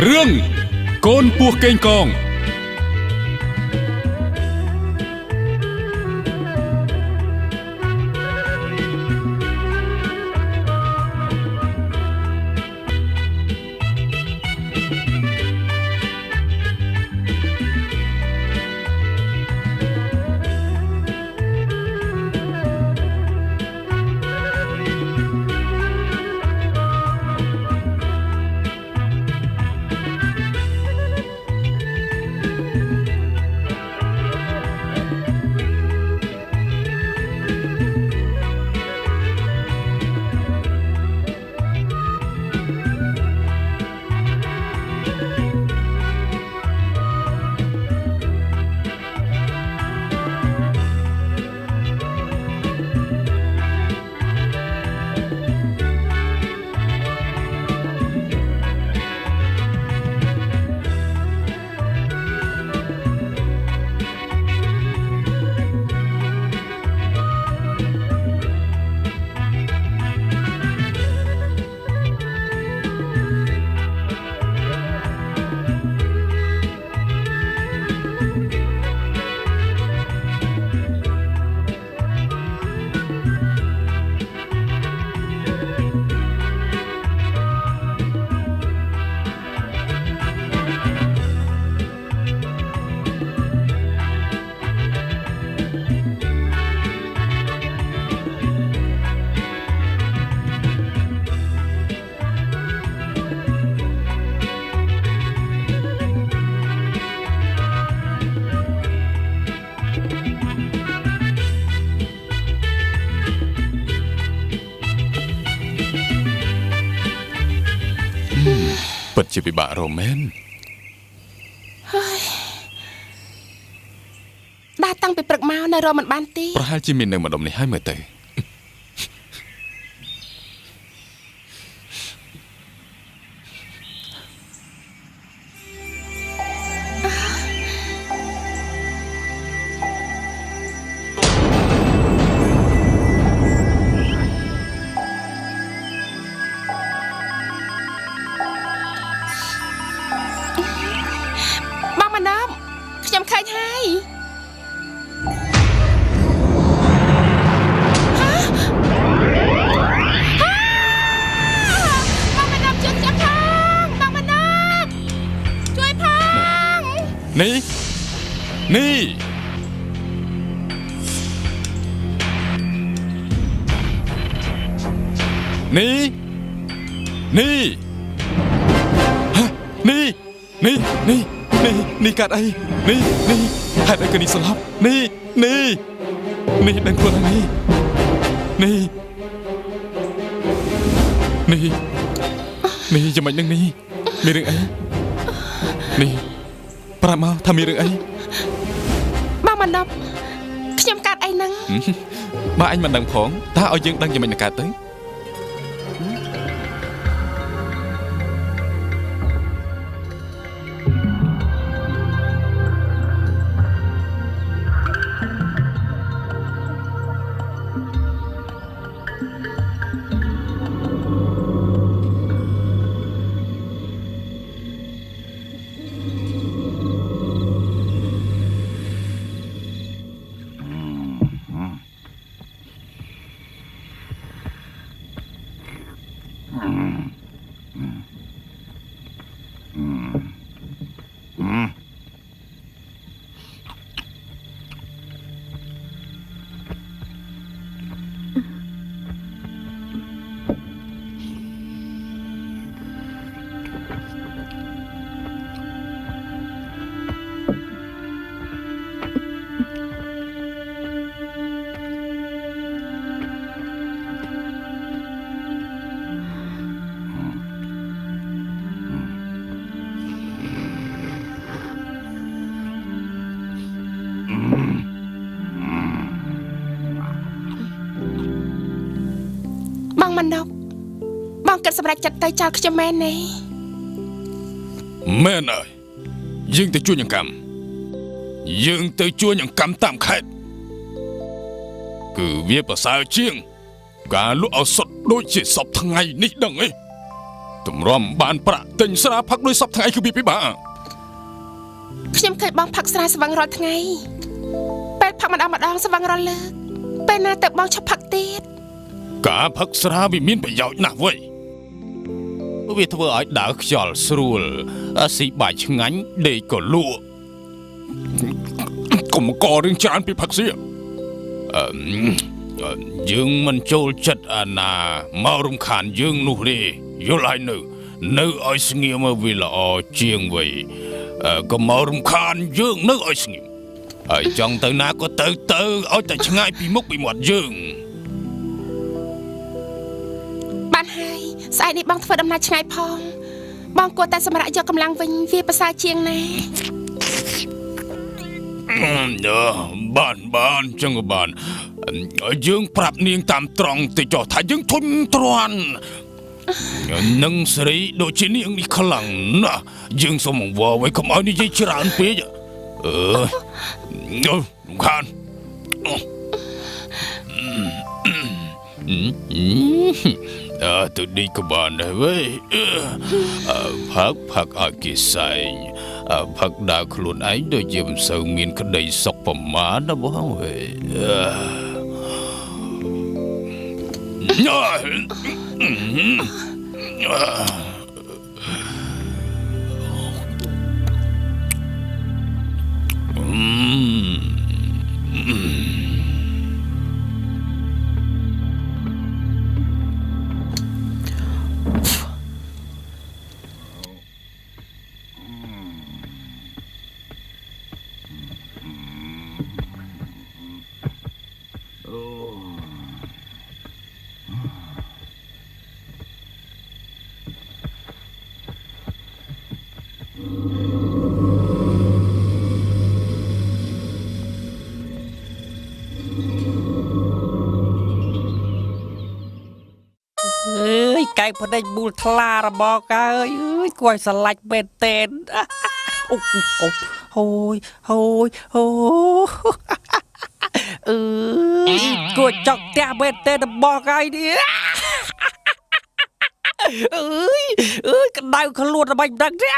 เรื่องโกนปัวเก่งกองเปิดจิบิบะโรแมนได้ตั้งไปปรึกมาในรอมันบ้านตีประหารจิมินหนึ่งมาดมในให้เมื่อเตยบ้างมันน้ำขยำไข่ให้นี่นี่นี่นี่ฮะนี่นี่นี่นี่นี่กัดไอ้นี่นี่หายไปกันนี่สลับนี่นี่นี่ดังตัวนี้นี่นี่นี่จะมาอย่างนี้มีเรื่องไอ้นี่ปรามาทำมีเรื่องไอ้บ้างมันนับขยำการไอ้นังมาanhมันดังของถ้าเอายังดังจะมันการtớiมันนกบางกิดสำหรับจัดไตจอขจแม่นี่แม่เนยยิงแต่ช่วยอย่างกำยิงแต่ช่วยอย่างกำตามแค่คือเวียภาษาเชียงการลุกเอาสดโดยเฉยสอบทั้งไงนี่ดังไง តម្រាំបានប្រាក់ទិញស្រាផឹកដោយសពថ្ងៃគឺពិបាក ខ្ញុំឃើញបងផឹកស្រាស្វឹងរាល់ថ្ងៃពេលផឹកម្ដងស្វឹងរាល់លើកពេលណាទៅបងឈប់ផឹកទៀត ការផឹកស្រាវាមានប្រយោជន៍ណាស់វិញវាធ្វើឲ្យដើរខ្យល់ស្រួលស៊ីបាយឆ្ងាញ់ដេកក៏លក់កុំករឿងច្រើនពីផឹកស្រាយើងមិនចូលចិត្តអាណាមករំខានយើងនោះទេយល់ហើយនៅឲ្យស្ងៀមវាល្អជាងវិញកុំមករំខានយើងនៅឲ្យស្ងៀមហើយចង់ទៅណាក៏ទៅឲ្យតែឆ្ងាយពីមុខពីមាត់យើង បានហើយស្អែកនេះបងធ្វើដំណើរឆ្ងាយផងបងគួរតែសម្រាប់យកកម្លាំងវិញវាប្រសើរជាងណា បានចឹងក៏បានយើងប្រាប់នាងតាមត្រង់ទៅចុះថាយើងធុញទ្រាន់នឹងសេរីដូចជានាងនេះខ្លាំងណាស់យើងសូមអង្វរໄว้កុំឲ្យនិយាយច្រើនពេករំខានទៅឌីក៏បានដែរវ៉េផឹកឲ្យគេសែងផឹកដើរខ្លួនឯងដូចជាមិនសូវមានក្តីសុខប្រមាណណាបងវ៉េ កែផ្ដេចមូលថ្លារបស់កើអើយគួយស្រឡាច់មែនតើអូហូយគួយចង់ផ្ទះមែនតើរបស់កើនេះអើយក្តៅខ្លួនរបស់មិនដឹងទេ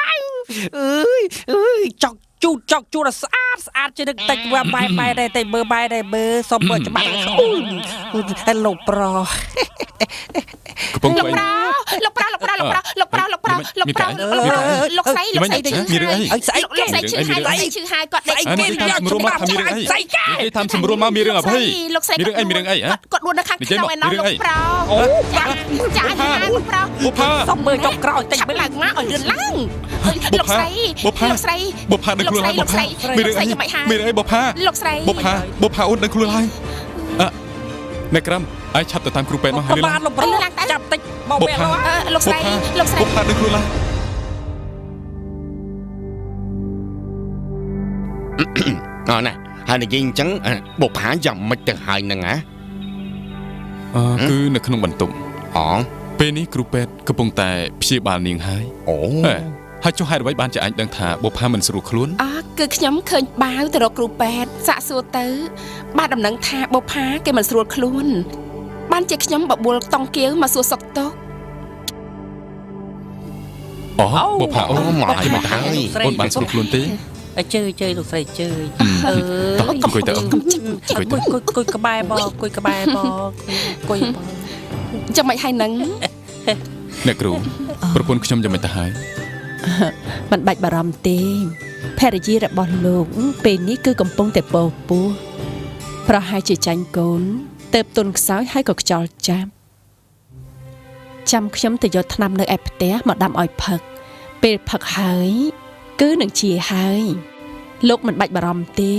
អើយចង់ជូតស្អាតជានឹងតិចបែដែរតែមើលសុំមើលច្បាស់អូលោកប្រុស លោកប្រោលោកស្រីមានអីឈឺហើយគាត់ដេកតាមសម្រួលមកមានរឿងអភ័យ លោកស្រីគាត់ដួលនៅខាងក្នុងឯណោះលោកប្រោចាលោកប្រោ បុផា សុំមើលចុងក្រោយតិច ឡើងមកឲ្យលឿនឡើងលោកស្រី បុផាដឹងខ្លួនហើយបុផាមានអីបុផា លោកស្រី បុផាអូនដឹងខ្លួនហើយអ្នកក្រាំអាយឆាប់ទៅតាមគ្រូពេទ្យមកហើយ លោកប្រុសចាប់តិចមកពេលលោកស្រីបុផាដឹងខ្លួនហើយអូណាហើយនិយាយអញ្ចឹងបុផាយ៉ាងម៉េចទៅហើយនឹងហ៎គឺនៅក្នុងបន្ទប់ពេលនេះគ្រូពេទ្យកំពុងតែព្យាបាលនាងហើយហើយចុះហេតុអ្វីបានជាអញដឹងថាបុផាមិនស្រួលខ្លួនគឺខ្ញុំឃើញបាវទៅរកគ្រូពេទ្យសាកសួរទៅបានដំណឹងថាបុផាគេមិនស្រួលខ្លួនបានជាខ្ញុំបបួលតង់គៀវមកសួរសុខទុក្ខបុផាអូមកហើយអូនបានស្រួលខ្លួនទេជើលោកស្រីជើអង្គុយទៅអង្គុយក្បែរបងចាំមិនហើយនឹងអ្នកគ្រូប្រពន្ធខ្ញុំចាំមិនទៅហើយមិនបាច់បារម្ភទេភរិយារបស់លោកពេលនេះគឺកំពុងតែពោពោះប្រហែលជាចាញ់កូនទៅទុនខ្សោយហើយក៏ខ្យល់ចាប់ចាំខ្ញុំទៅយកថ្នាំនៅឯផ្ទះមកដាំឲ្យផឹកពេលផឹកហើយគឺនឹងជាហើយលោកមិនបាច់បារម្ភទេ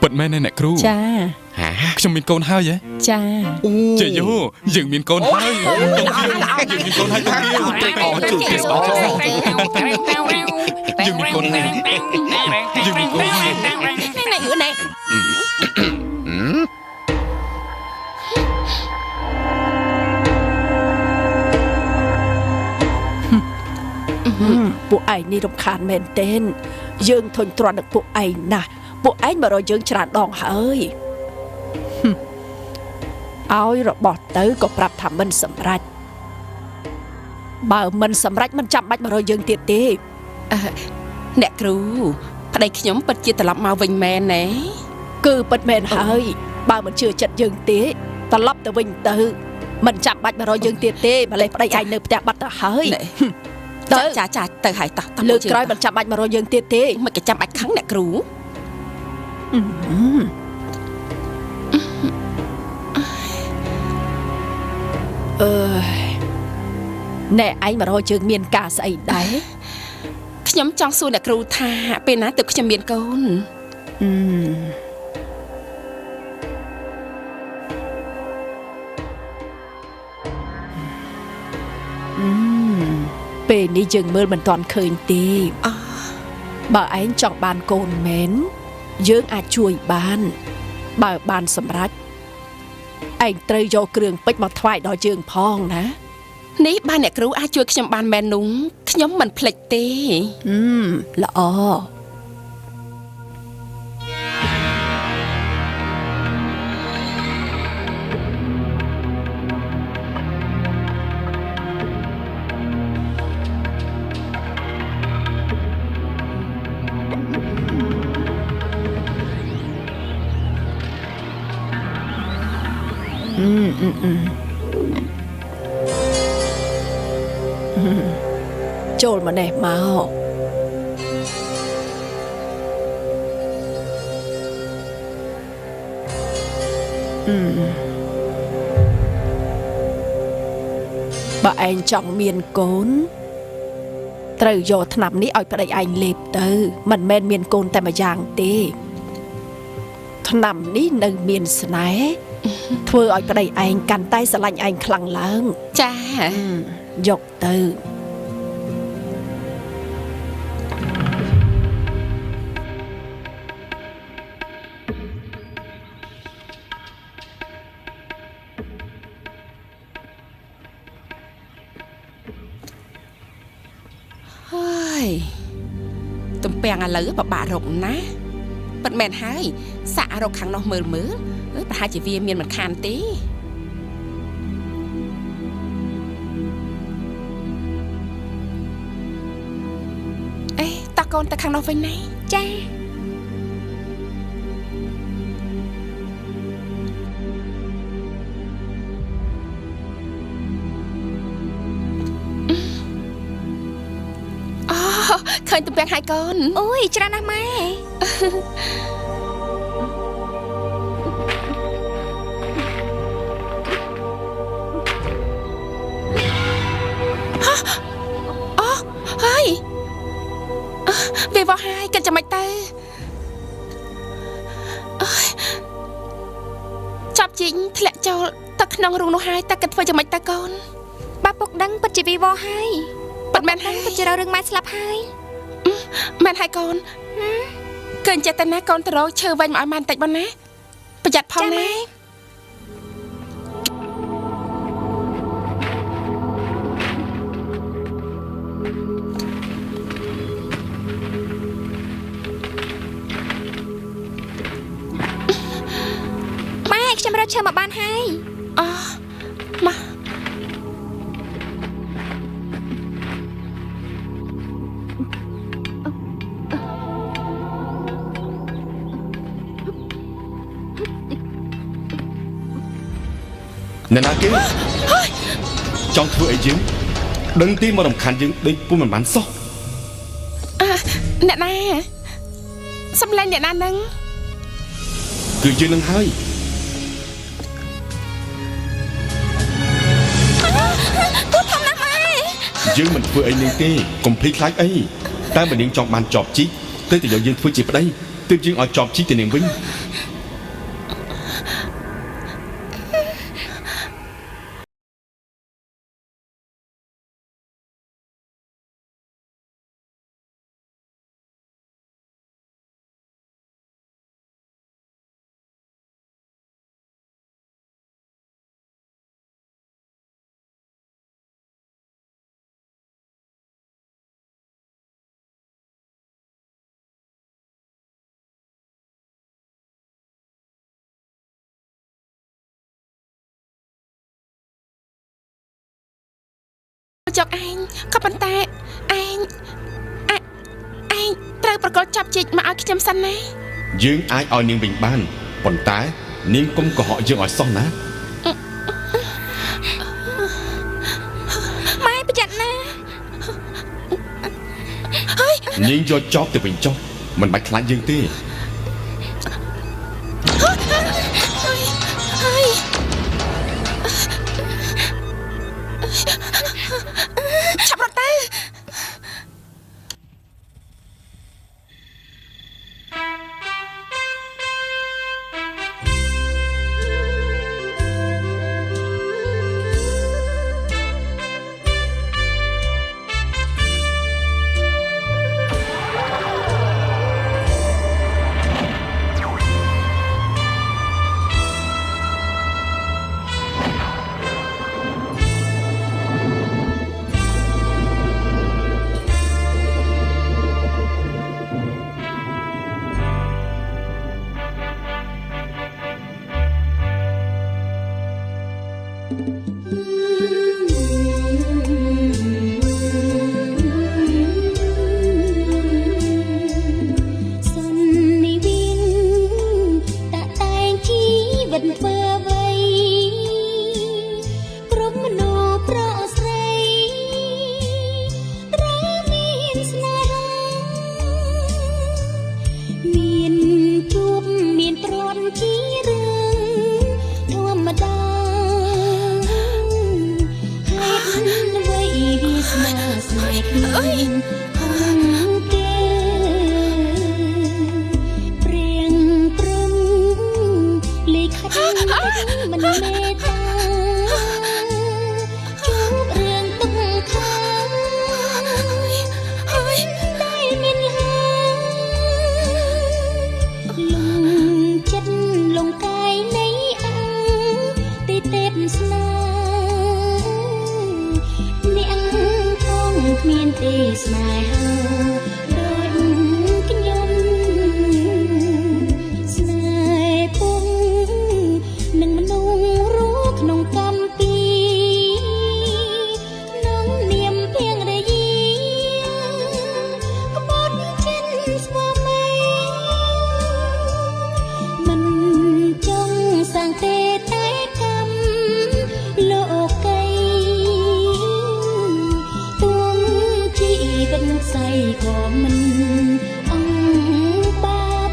ពិតមែនទេអ្នកគ្រូចាខ្ញុំមានកូនហើយហ៎ចាចេយោយើងមានកូនហើយយើងមានកូនហើយទៅទៀតយើងមានកូនហើយយើងមានកូនហើយណែពួកឯងនេះរំខានមែនទែនយើងធុញទ្រាន់នឹងពួកឯងណាស់ពួកឯងមករកយើងច្រើនដងហើយឲ្យរបស់ទៅក៏ប្រាប់ថាមិនសម្រេច បើមិនសម្រេចមិនចាំបាច់មករកយើងទៀតទេអ្នកគ្រូប្តីខ្ញុំពិតជាត្រឡប់មកវិញមែនណាគឺពិតមែនហើយបើមិនជឿចិត្តយើងទេត្រឡប់ទៅវិញទៅមិនចាំបាច់មករកយើងទៀតទេម្លេះប្តីឯងនៅផ្ទះបាត់ទៅហើយទៅចាទៅហើយតោះលើកក្រោយមិនចាំបាច់មករកយើងទៀតទេមិនក៏ចាំបាច់ខឹងអ្នកគ្រូណែឯងមករកជើងមានការស្អីដែរខ្ញុំចង់សួរអ្នកគ្រូថាពេលណាទើបខ្ញុំមានកូនពេលនេះយើងមើលមិនទាន់ឃើញទេបើឯងចង់បានកូនមែនយើងអាចជួយបានបើបានសម្រេចឯងត្រូវយកគ្រឿងពេជ្រមកថ្វាយដល់យើងផងណានេះបើអ្នកគ្រូអាចជួយខ្ញុំបានមែននោះខ្ញុំមិនភ្លេចទេល្អចូលមកនេះមកបើឯងចង់មានកូនត្រូវយកថ្នាំនេះឲ្យប្តីឯងលេបទៅមិនមែនមានកូនតែម្យ៉ាងទេថ្នាំនេះនៅមានស្នេហ៍ធ្វើឲ្យប្តីឯងកាន់តែស្រឡាញ់ឯងខ្លាំងឡើងចាយកទៅហើយទំពាំងឥឡូវបបាក់រកណាពិតមែនហើយសាក់រកខាងនោះមើលប្រហែលជាវាមានមិនខានទេអេតោះកូនទៅខាងនោះវិញណាចាឃើញទំពាំងហើយកូនអូយច្រើនណាស់ម៉ែហើយវាវោហើយគិតចាំមិនទៅចាប់ជីងធ្លាក់ចូលទឹកក្នុងរូងនោះហើយតើគិតធ្វើចាំមិនទៅកូនបើពុកដឹងពិតជាវាវោហើយពិតមែនហើយពិតជារឿងម៉ែស្លាប់ហើយមែនហើយកូនឃើញចេតនាកូនទៅរកឈើវិញមកឲ្យម៉ែបន្តិចបងណាប្រយ័ត្នផងណាម៉ែខ្ញុំរកឈើមកបានហើយមកអ្នកណាគេចង់ធ្វើអីយើងដឹងទីមករំខានយើងដូចពុំមិនបានសោះអ្នកណាសម្លេងអ្នកណានឹងគឺយើងនឹងហើយទូធំណាស់ម៉ែយើងមិនធ្វើអីនឹងទេកុំភ្លេចខ្លាចអីតែបើនាងចង់បានជាប់ជីកទៅយកយើងធ្វើជាប្តីទើបយើងឲ្យជាប់ជីកទៅនាងវិញ ចកឯងក៏ប៉ុន្តែឯងត្រូវប្រកល់ចាប់ជីកមកឲ្យខ្ញុំសិនណា យើងអាចឲ្យនាងវិញបានប៉ុន្តែនាងកុំកុហកយើងឲ្យសោះណា ម៉ែប្រយ័ត្នណា នាងយកចប់ទៅវិញចុះមិនបាច់ខ្លាចយើងទេ ឆាប់រត់ទៅ មានទេស្នេហាដូចខ្ញុំស្នេហ៍ពងនឹងមនុស្សរស់ក្នុងកម្មពីក្នុងនាមភៀងរយាក្បត់ចិនស្វាមីមិនចង់សាងទេតែកម្មលោកីស្័យក៏មិនអង្បាប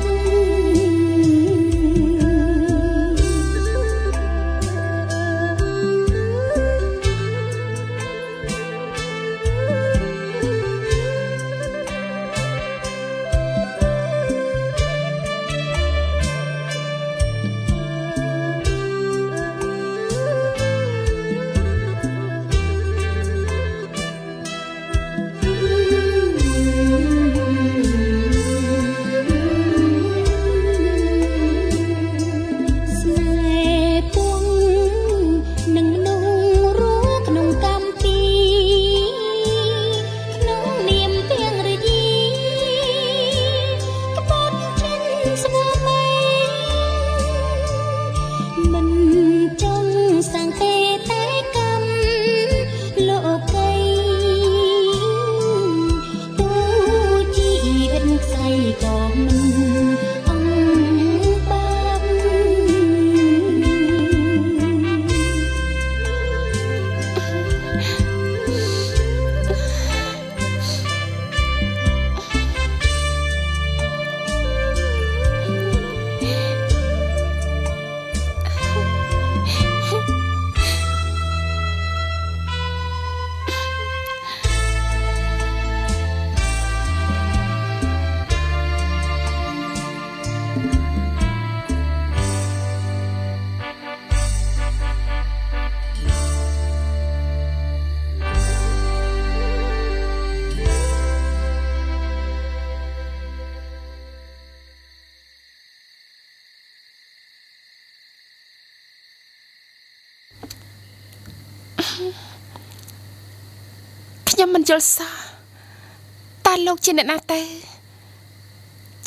ខ្ញុំមិនយល់សោះតើលោកជាអ្នកណាទៅ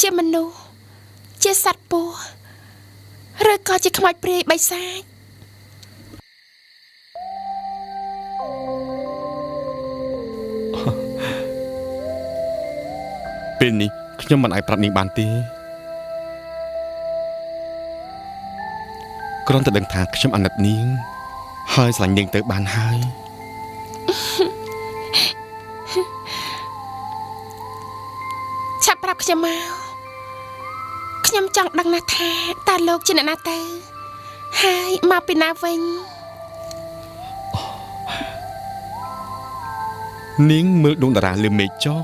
ជាមនុស្សជាសត្វពស់ឬក៏ជាខ្មោចព្រាយបិសាច ពេលនេះខ្ញុំមិនអាចប្រាប់នាងបានទេគ្រាន់តែដឹងថាខ្ញុំអាណិតនាងហើយស្រឡាញ់នាងទៅបានហើយ ឆាប់ប្រាប់ខ្ញុំមកខ្ញុំចង់ដឹងណាស់ថាតើលោកជាអ្នកណាទៅហើយមកពីណាវិញ នាងមើលដួងតារាលើមេឃចុះ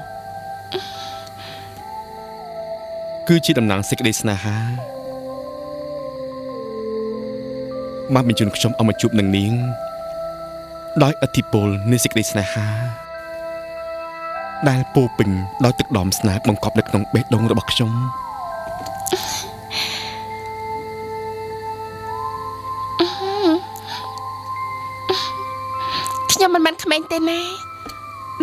គឺជាតំណាងសេចក្តីស្នេហាមកបញ្ជូនខ្ញុំឲ្យមកជួបនឹងនាងដោយអធិពលនៃសេចក្តីស្នេហាដែលពោពេញដោយទឹកដមស្នេហ៍បង្កប់នៅក្នុងបេះដូងរបស់ខ្ញុំ ខ្ញុំមិនមែនក្មេងទេណា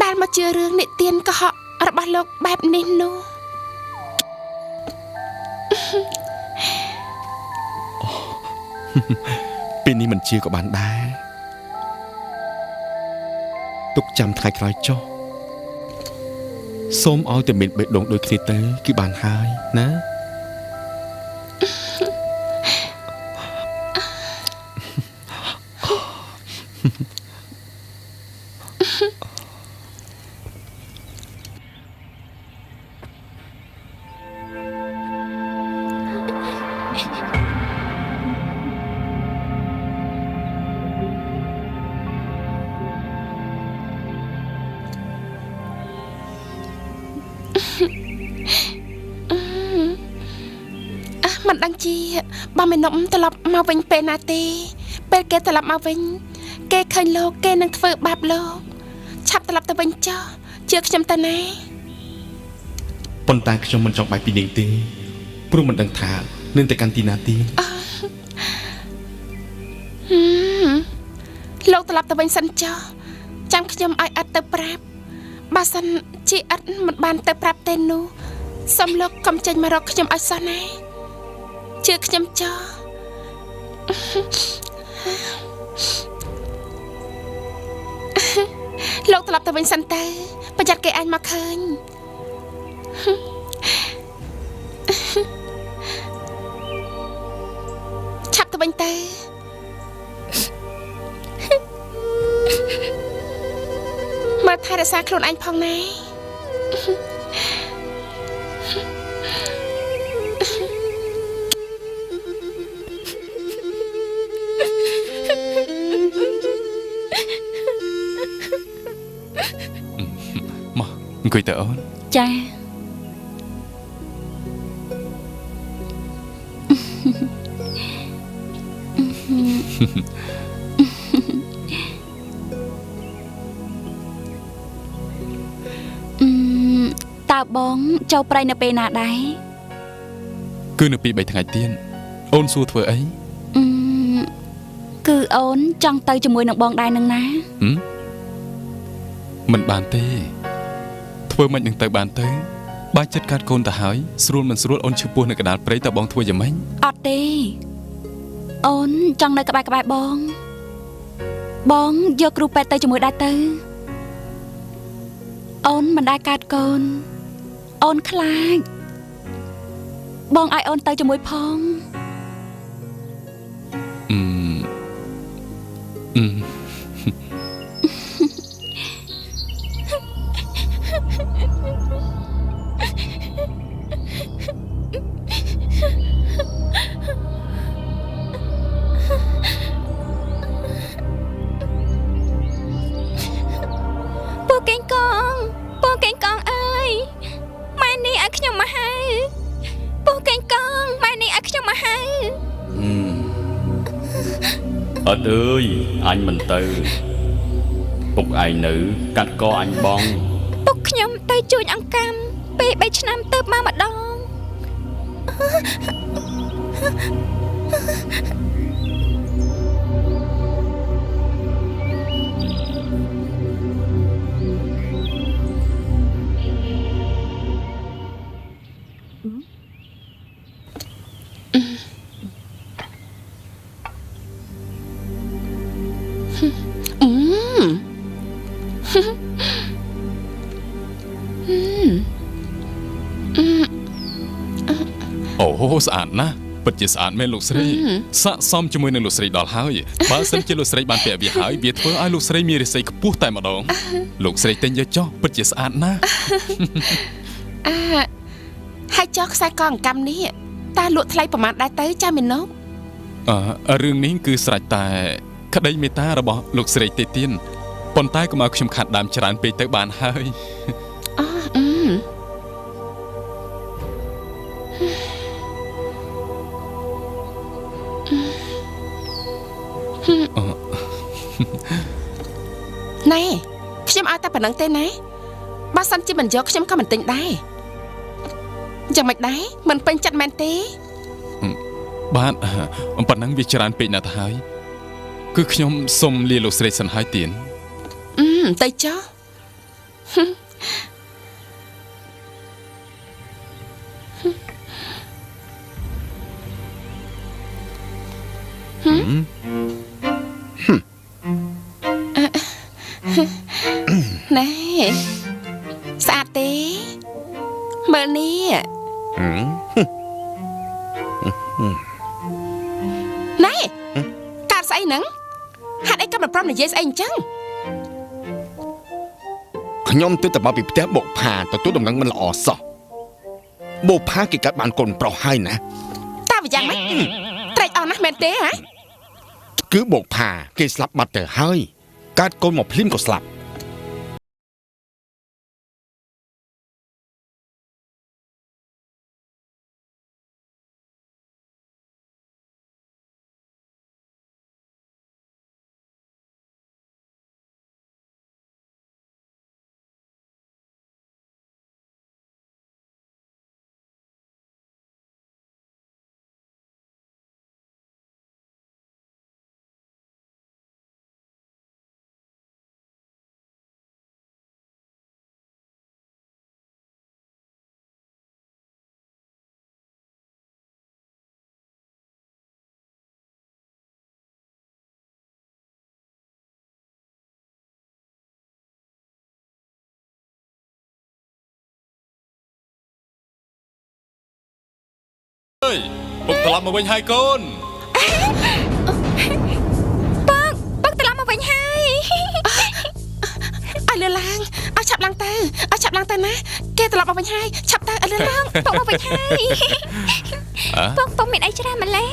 ដែលមកជឿរឿងនិទានកុហករបស់លោកបែបនេះនោះ ពេលនេះមិនជឿក៏បានដែរទុកចាំថ្ងៃក្រោយចុះសូមឲ្យតែមានបេះដូងដូចគ្នាទៅគឺបានហើយណា មិនដឹងជាបើមេនុំត្រឡប់មកវិញពេលណាទេពេលគេត្រឡប់មកវិញគេឃើញលោកគេនឹងធ្វើបាបលោកឆាប់ត្រឡប់ទៅវិញចុះជឿខ្ញុំទៅណា ប៉ុន្តែខ្ញុំមិនចង់បែកពីនាងទេព្រោះមិនដឹងថានឹងទៅកាន់ទីណាទៀត លោកត្រឡប់ទៅវិញសិនចុះចាំខ្ញុំឲ្យឥតទៅប្រាប់បើសិនជាឥតមិនបានទៅប្រាប់ទេនោះសូមលោកកុំចេញមករកខ្ញុំឲ្យសោះណាជឿខ្ញុំចុះ លោកត្រឡប់ទៅវិញសិនទៅប្រយ័ត្នគេអាចមកឃើញ ឆាប់ទៅវិញទៅ មើលថែរក្សាខ្លួនឯងផងណា មកអង្គុយទៅអូន ចា តើបងចូលប្រៃនៅពេលណាដែរ គឺនៅពី3ថ្ងៃទៀតអូនសួរធ្វើអី គឺអូនចង់ទៅជាមួយនឹងបងដែរនឹងណា មិនបានទេធ្វើមិននឹងទៅបានទៅបើចិត្តកាត់កូនទៅហើយស្រួលមិនស្រួលអូនឈឺពោះនៅកណ្ដាលព្រៃតើបងធ្វើយ៉ាងម៉េច អត់ទេអូនចង់នៅក្បែរបងបងយកគ្រូពេទ្យទៅជាមួយដែរទៅអូនមិនដែលកាត់កូនអូនខ្លាចបងឲ្យអូនទៅជាមួយផង ពូកេងកងអើយម៉ែនេះឲ្យខ្ញុំមកហៅពូកេងកងម៉ែនេះឲ្យខ្ញុំមកហៅ អត់អើយអញមិនទៅពុកឯងនៅកាត់កអញបង ពុកខ្ញុំទៅជួញអង្កាំពេល3ឆ្នាំទៅមកម្ដង អ ស្អាតណាស់ពិតជាស្អាតមែនលោកស្រីស័ក្តិសមជាមួយនឹងលោកស្រីដល់ហើយបើសិនជាលោកស្រីបានពាក់វាហើយវាធ្វើឲ្យលោកស្រីមានរាសីខ្ពស់តែម្ដងលោកស្រីទិញយកចុះពិតជាស្អាតណាស់ ហើយចុះខ្សែកអង្កាំនេះតើលក់ថ្លៃប្រហែលដែរទៅចាមីណុក រឿងនេះគឺស្រេចតែក្តីមេត្តារបស់លោកស្រីទេទៀនប៉ុន្តែកុំឲ្យខ្ញុំខាត់ដើមច្រើនពេកទៅបានហើយ ណែខ្ញុំឲ្យតែប៉ុណ្្នឹងទេណាបើសិនជាមិនយកខ្ញុំក៏មិនទិញដែរយ៉ាងម៉េចដែរមិនពេញចិត្តមែនទេ បាទប៉ុណ្ណឹងវាច្រើនពេកណាស់ទៅហើយគឺខ្ញុំសុំលាលោកស្រីសិនហើយទៀន ទៅចុះ ណែស្អាតទេមើលនេះណែកាត់ស្អីហ្នឹងហាត់អីក៏មិនប្រំនិយាយស្អីអញ្ចឹង ខ្ញុំទិញតែមកពីផ្ទះបុកផាទទួលដំណឹងមិនល្អសោះបុកផាគេកាត់បានកូនប្រុសហើយណា តើវាយ៉ាងម៉េចត្រេកអរណាស់មែនទេហ៎ គឺបុកផាគេស្លាប់បាត់ទៅហើយកាត់កូនមកភ្លាមក៏ស្លាប់ អើយពុកត្រឡប់មកវិញហើយកូន បងត្រឡប់មកវិញហើយឲ្យលឿនឡើងឲ្យឆាប់ឡើងទៅឲ្យឆាប់ឡើងទៅណាគេត្រឡប់មកវិញហើយឆាប់ទៅឲ្យលឿនឡើងបងមកវិញហើយបងមានអីច្រើនម្លេះ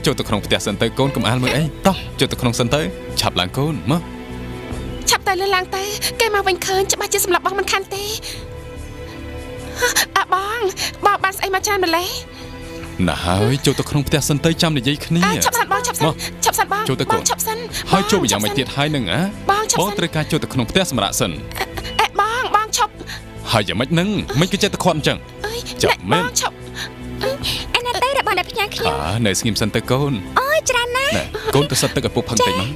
ចូលទៅក្នុងផ្ទះសិនទៅកូនកុំអាលមើលអីតោះចូលទៅក្នុងសិនទៅឆាប់ឡើងកូនមក ឆាប់ទៅលឿនឡើងទៅគេមកវិញឃើញច្បាស់ជាសម្លាប់បងមិនខានទេបងបានស្អីមកច្រើនម្លេះ ណាហើយចូលទៅក្នុងផ្ទះសិនទៅចាំនិយាយគ្នា ឆាប់សិនបងឆាប់សិនឆាប់សិនបង ចូលទៅកូន ឆាប់សិន ហើយចូលយ៉ាងម៉េចទៀតហើយនឹង បងឆាប់ បង សិន ត្រូវការចូលទៅក្នុងផ្ទះសម្រាប់សិន បងឆាប់ ហើយយ៉ាងម៉េចនឹងមិនគេចេះតែខាត់អញ្ចឹង ចាប់មែន បងឆាប់អេណាទៅរបស់អ្នកផ្ញើខ្ញុំ នៅស្ងៀមសិនទៅកូន អូយច្រើនណាស់ ណែកូនទៅសិតទឹកឲ្យពុកផឹងតិចមក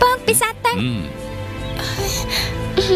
បងពិសាទឹក ហ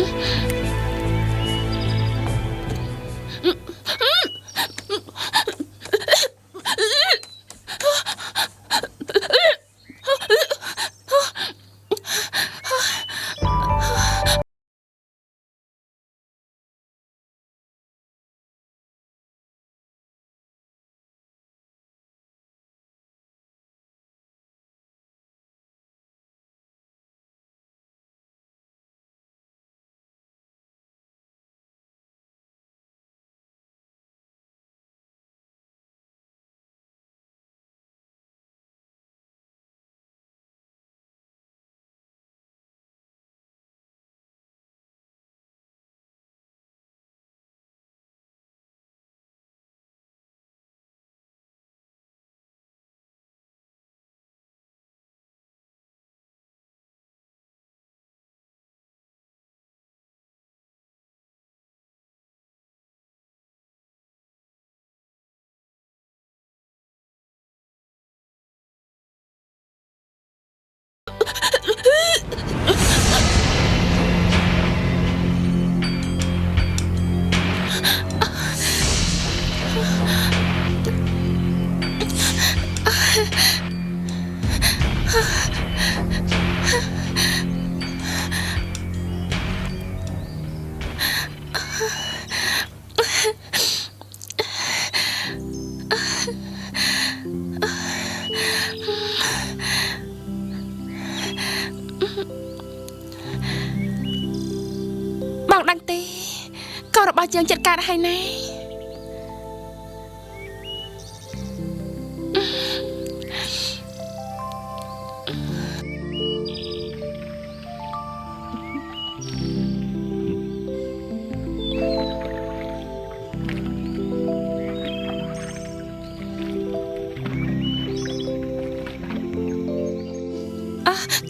របស់យើងចិត្តការហើយណា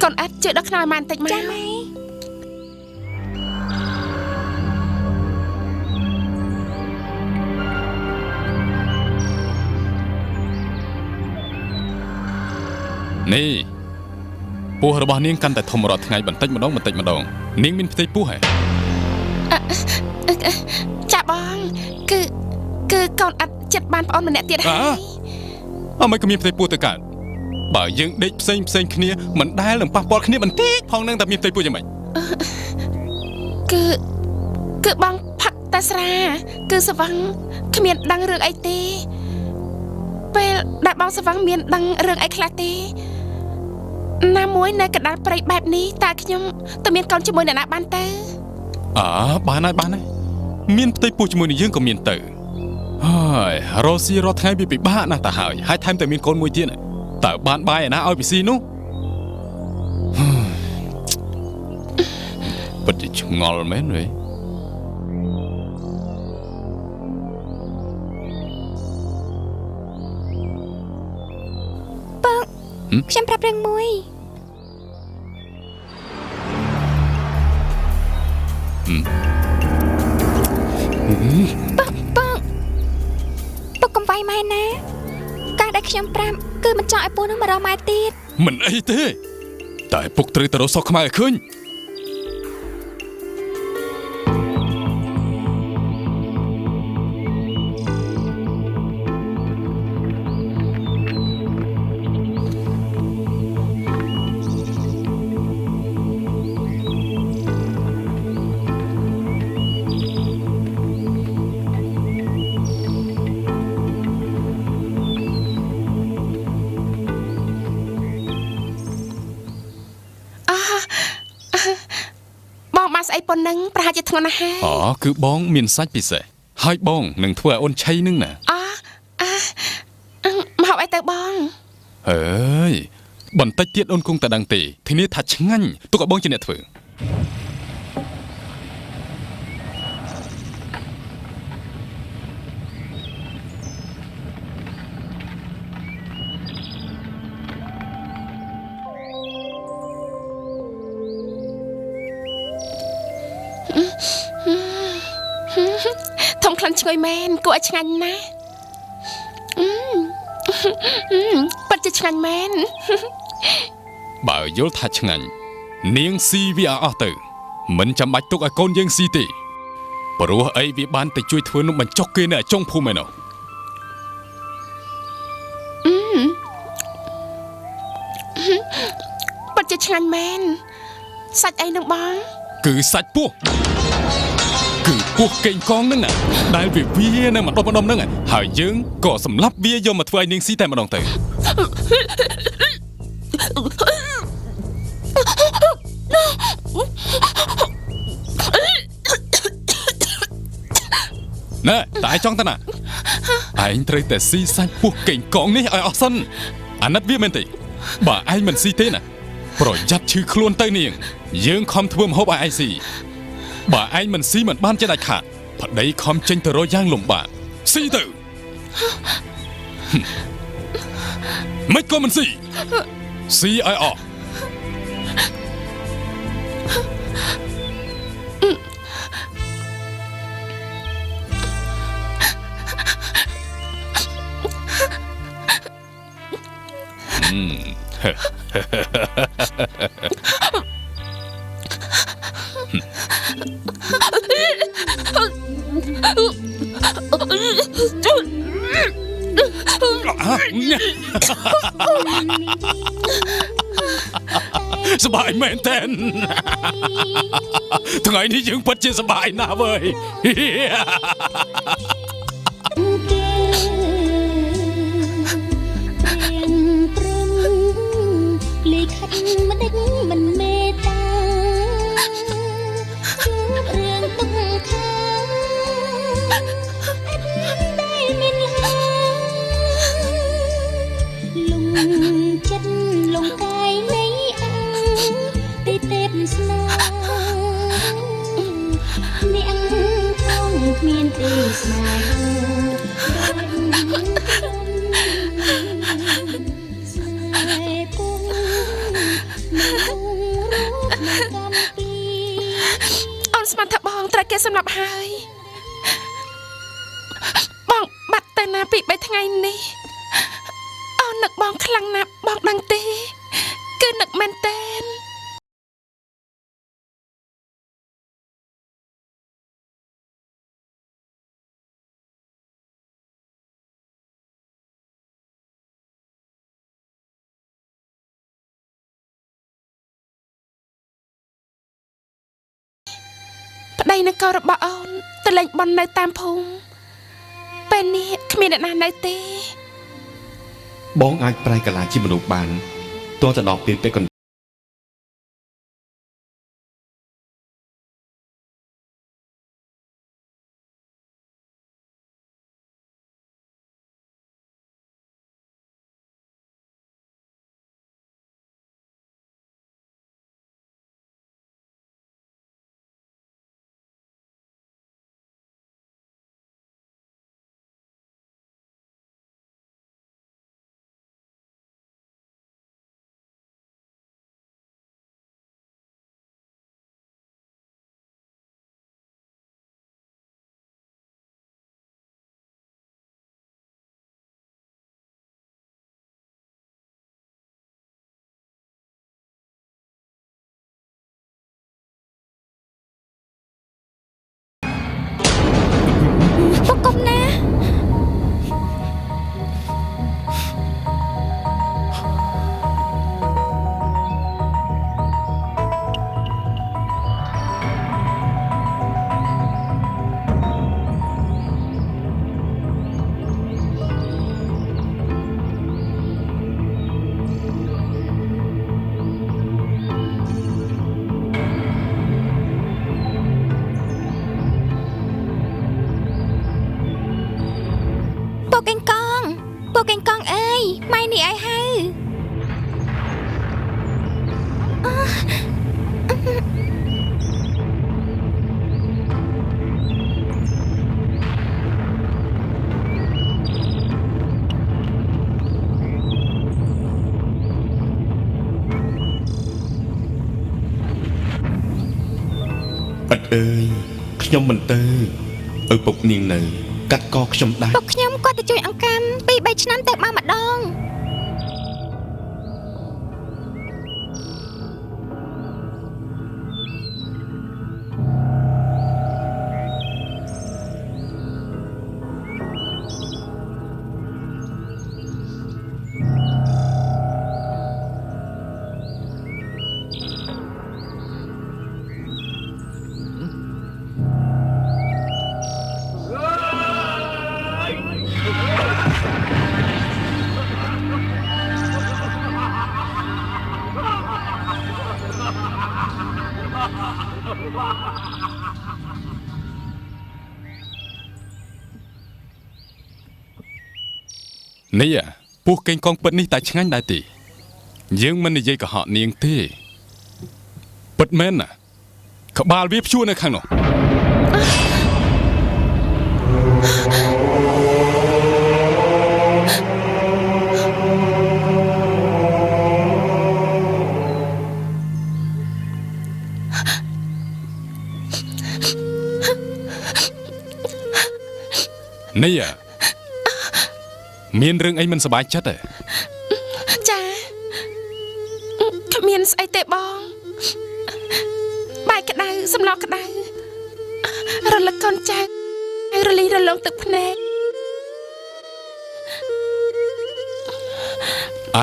កូនអត់ជឿដល់ខ្នើយម៉ានតិចមកចាម៉ែ នេះពោះរបស់នាងកាន់តែធំរាល់ថ្ងៃបន្តិចម្ដងនាងមានផ្ទៃពោះហ៎ ចាបងគឺកូនអត់ចិត្តបានប្អូនម្នាក់ទៀតហើយ អមិនក៏មានផ្ទៃពោះទៅកើតបើយើងដេកផ្សេងគ្នាមិនដែលនឹងប៉ះពាល់គ្នាបន្តិចផងនឹងតែមានផ្ទៃពោះយ៉ាងម៉េច គឺបងផឹកតែស្រាគឺសវឹងគ្មានដឹងរឿងអីទេពេលដែលបងសវឹងមានដឹងរឿងអីខ្លះទេណាមួយនៅកណ្ដាលព្រៃបែបនេះតើខ្ញុំទៅមានកូនជាមួយអ្នកណាបានទៅ បានហើយមានផ្ទៃពោះជាមួយនឹងយើងក៏មានទៅហើយរស់ស៊ីរាល់ថ្ងៃវាពិបាកណាស់ទៅហើយថែមតែមានកូនមួយទៀតតើបានបាយឯណាឲ្យពីស៊ីនោះពិតជាឆ្ងល់មែនទេ ខ្ញុំប្រាប់រឿងមួយពុកកុំវាយម៉ែណាការដែលខ្ញុំប្រាប់គឺមិនចង់ឲ្យពូនឹងមករកម៉ែទៀត មិនអីទេតែពុកត្រូវទៅរកសក់ខ្មែរឲ្យឃើញ បងបានស្អីប៉ុណ្ណឹងប្រហែលជាធ្ងន់ណាស់ហើយ គឺបងមានសាច់ពិសេសហើយបងនឹងធ្វើឲ្យអូនឆៃនឹងណា មកហូបអីទៅបង អើយបន្តិចទៀតអូនគង់តែដឹងទេធានាថាឆ្ងាញ់ទុកឲ្យបងជាអ្នកធ្វើ ធំខ្លាំងឆ្ងុយមែនគួរឲ្យឆ្ងាញ់ណាស់ពិតជាឆ្ងាញ់មែន បើយល់ថាឆ្ងាញ់នាងស៊ីវាអស់ទៅមិនចាំបាច់ទុកឲ្យកូនយើងស៊ីទេព្រោះអីវាបានទៅជួយធ្វើនំបញ្ចុកគេនៅចុងភូមិឯណោះ ពិតជាឆ្ងាញ់មែនសាច់អីនឹងបង គឺសាច់ពោះគឺពោះកេងកងហ្នឹងណាដែលវានៅម្ដុំហ្នឹងហើយយើងក៏សម្លាប់វាយកមកធ្វើឲ្យនាងស៊ីតែម្ដងទៅណែតែឯងចង់ទៅណាឯងត្រូវតែស៊ីសាច់ពោះកេងកងនេះឲ្យអស់សិនអាណិតវាមែនទេបើឯងមិនស៊ីទេណាប្រយ័ត្នឈឺខ្លួនទៅនាងយើងខំធ្វើម្ហូបឲ្យឯងស៊ីបើឯងមិនស៊ីមិនបានចេះដាច់ខាតប្តីខំចេញទៅរកយ៉ាងលំបាកស៊ីទៅមិនក៏មិនស៊ីឲ្យអស់สบายមែនតើថ្ងៃនេះយើងពិតជាសប្បាយណាស់វើយ មិនដេញមិនមេតាជួបរឿងទុកខា សម្រាប់ហើយបងបាត់ទៅណាពី3ថ្ងៃនេះអូននឹកបងខ្លាំងណាស់បងដឹងទេគឺនឹកមែនតើប្តីនឹងកោរបស់អូនទៅលេងបន់នៅតាមភូមិពេលនេះគ្មានអ្នកណានៅទេ បងអាចប្រែកាឡាជាមនុស្សបានតើទៅដល់ពេលកន្លែងពុកកុំណា ពូកេងកងអើយម៉ៃនេះអីហៅ អត់អើយខ្ញុំមិនទៅឪពុកនាងនៅកាត់កខ្ញុំដែរ ពុកខ្ញុំគាត់ទៅជួយអង្កាំពី3ឆ្នាំទៅមកម្ដង នេះពោះកេងកងពិតនេះតែឆ្ងាញ់ដែរទេយើងមិននិយាយកុហកនាងទេពិតមែនណាក្បាលវាព្យួរនៅខាងនោះ នេះមានរឿងអីមិនសប្បាយចិត្តទេ ចាគ្មានស្អីទេបងបាយក្តៅសម្លក្តៅរលឹកកូនចៅរលីរលងទឹកភ្នែក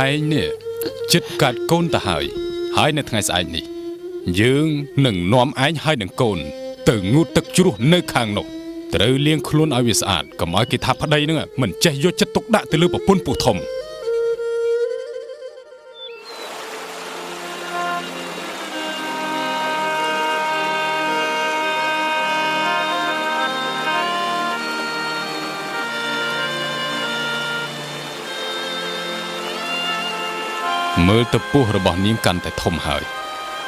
ឯងនេះចិត្តកាត់កូនទៅហើយនៅថ្ងៃស្អែកនេះយើងនឹងនាំឯងហើយនឹងកូនទៅងូតទឹកជ្រោះនៅខាងនោះត្រូវលាងខ្លួនឲ្យវាស្អាតកុំឲ្យគេថាប្តីនឹងមិនចេះយកចិត្តទុកដាក់ទៅលើប្រពន្ធពោះធំ មើលទៅពោះរបស់នាងកាន់តែធំហើយ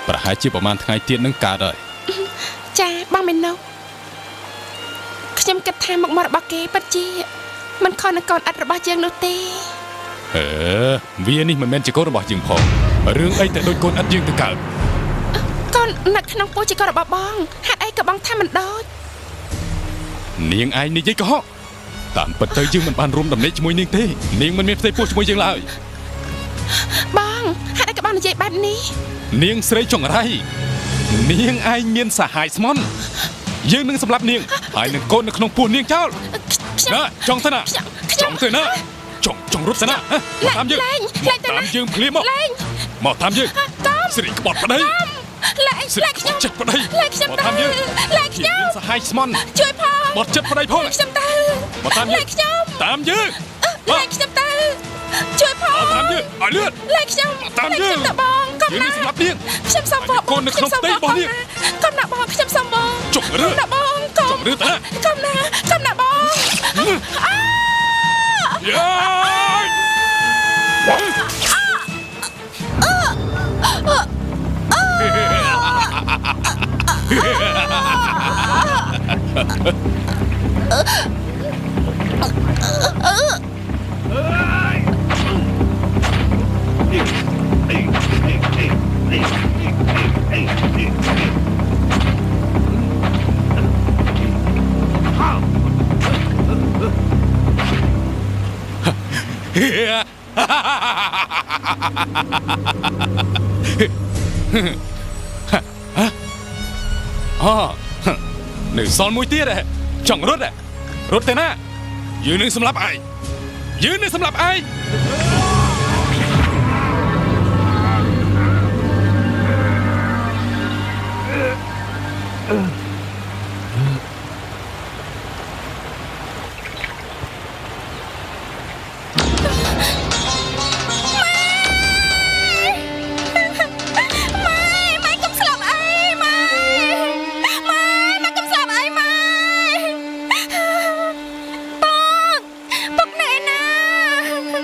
ប្រហែលជាប្រហែលថ្ងៃទៀតនឹងកើតហើយ ចាបងមែននោះខ្ញុំគិតថាមុខមាត់របស់គេពិតជាមិនខុសនឹងកូនឥតរបស់យើងនោះទេ វានេះមិនមែនជាកូនរបស់យើងផងរឿងអីទៅដូចកូនឥតយើងទៅកើត កូននៅក្នុងពោះជាកូនរបស់បងហេតុអីក៏បងថាមិនដូច ហ នាងឯងនិយាយកុហកតាមពិតទៅយើងមិនបានរួមដំណេកជាមួយនាងទេនាងមិនមានផ្ទៃពោះជាមួយយើងឡើយ បងហេតុអីក៏បងនិយាយបែបនេះ នាងស្រីចង្រៃនាងឯងមានសហាយស្មន់យើងនឹងសម្លាប់នាងហើយនឹងកូននៅក្នុងពោះនាងចោលណាចង់ទៅណាចង់ទៅណាចង់រត់ទៅណាមកតាមយើងតាមយើងភ្លាមមកតាមយើងស្រីក្បត់ប្តី លែងខ្ញុំ ចិត្តប្តី លែងខ្ញុំទៅលែងខ្ញុំ សហាយស្មន់ ជួយផង បត់ចិត្តប្តីផង ខ្ញុំទៅ មកតាមយើង ខ្ញុំ តាមយើង លែងខ្ញុំទៅជួយផង មកតាមយើងឲ្យលឿន លែងខ្ញុំ តាមយើង ទៅបងកុំ យើង ណា នឹងសម្លាប់នាង ខ្ញុំសុំបង កូននៅក្នុងផ្ទៃរបស់នាង កុំណាបងខ្ញុំសុំបង ចុករើ ណាបងកុំ ចុករើតា កុំណាបង យាយ នៅសល់មួយទៀតចង់រត់រត់ទៅណាយើងនឹងសម្លាប់ឯងយើងនឹងសម្លាប់ឯង ម៉ែកុំស្លាប់អីម៉ែកុំស្លាប់អីម៉ែពុកណែណាម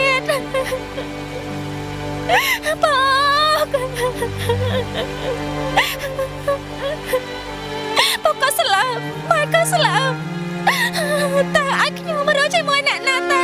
៉ែ ពុកក៏ស្លាប់ម៉ែក៏ស្លាប់តើឲ្យខ្ញុំមករកជាមួយអ្នកណាទៅ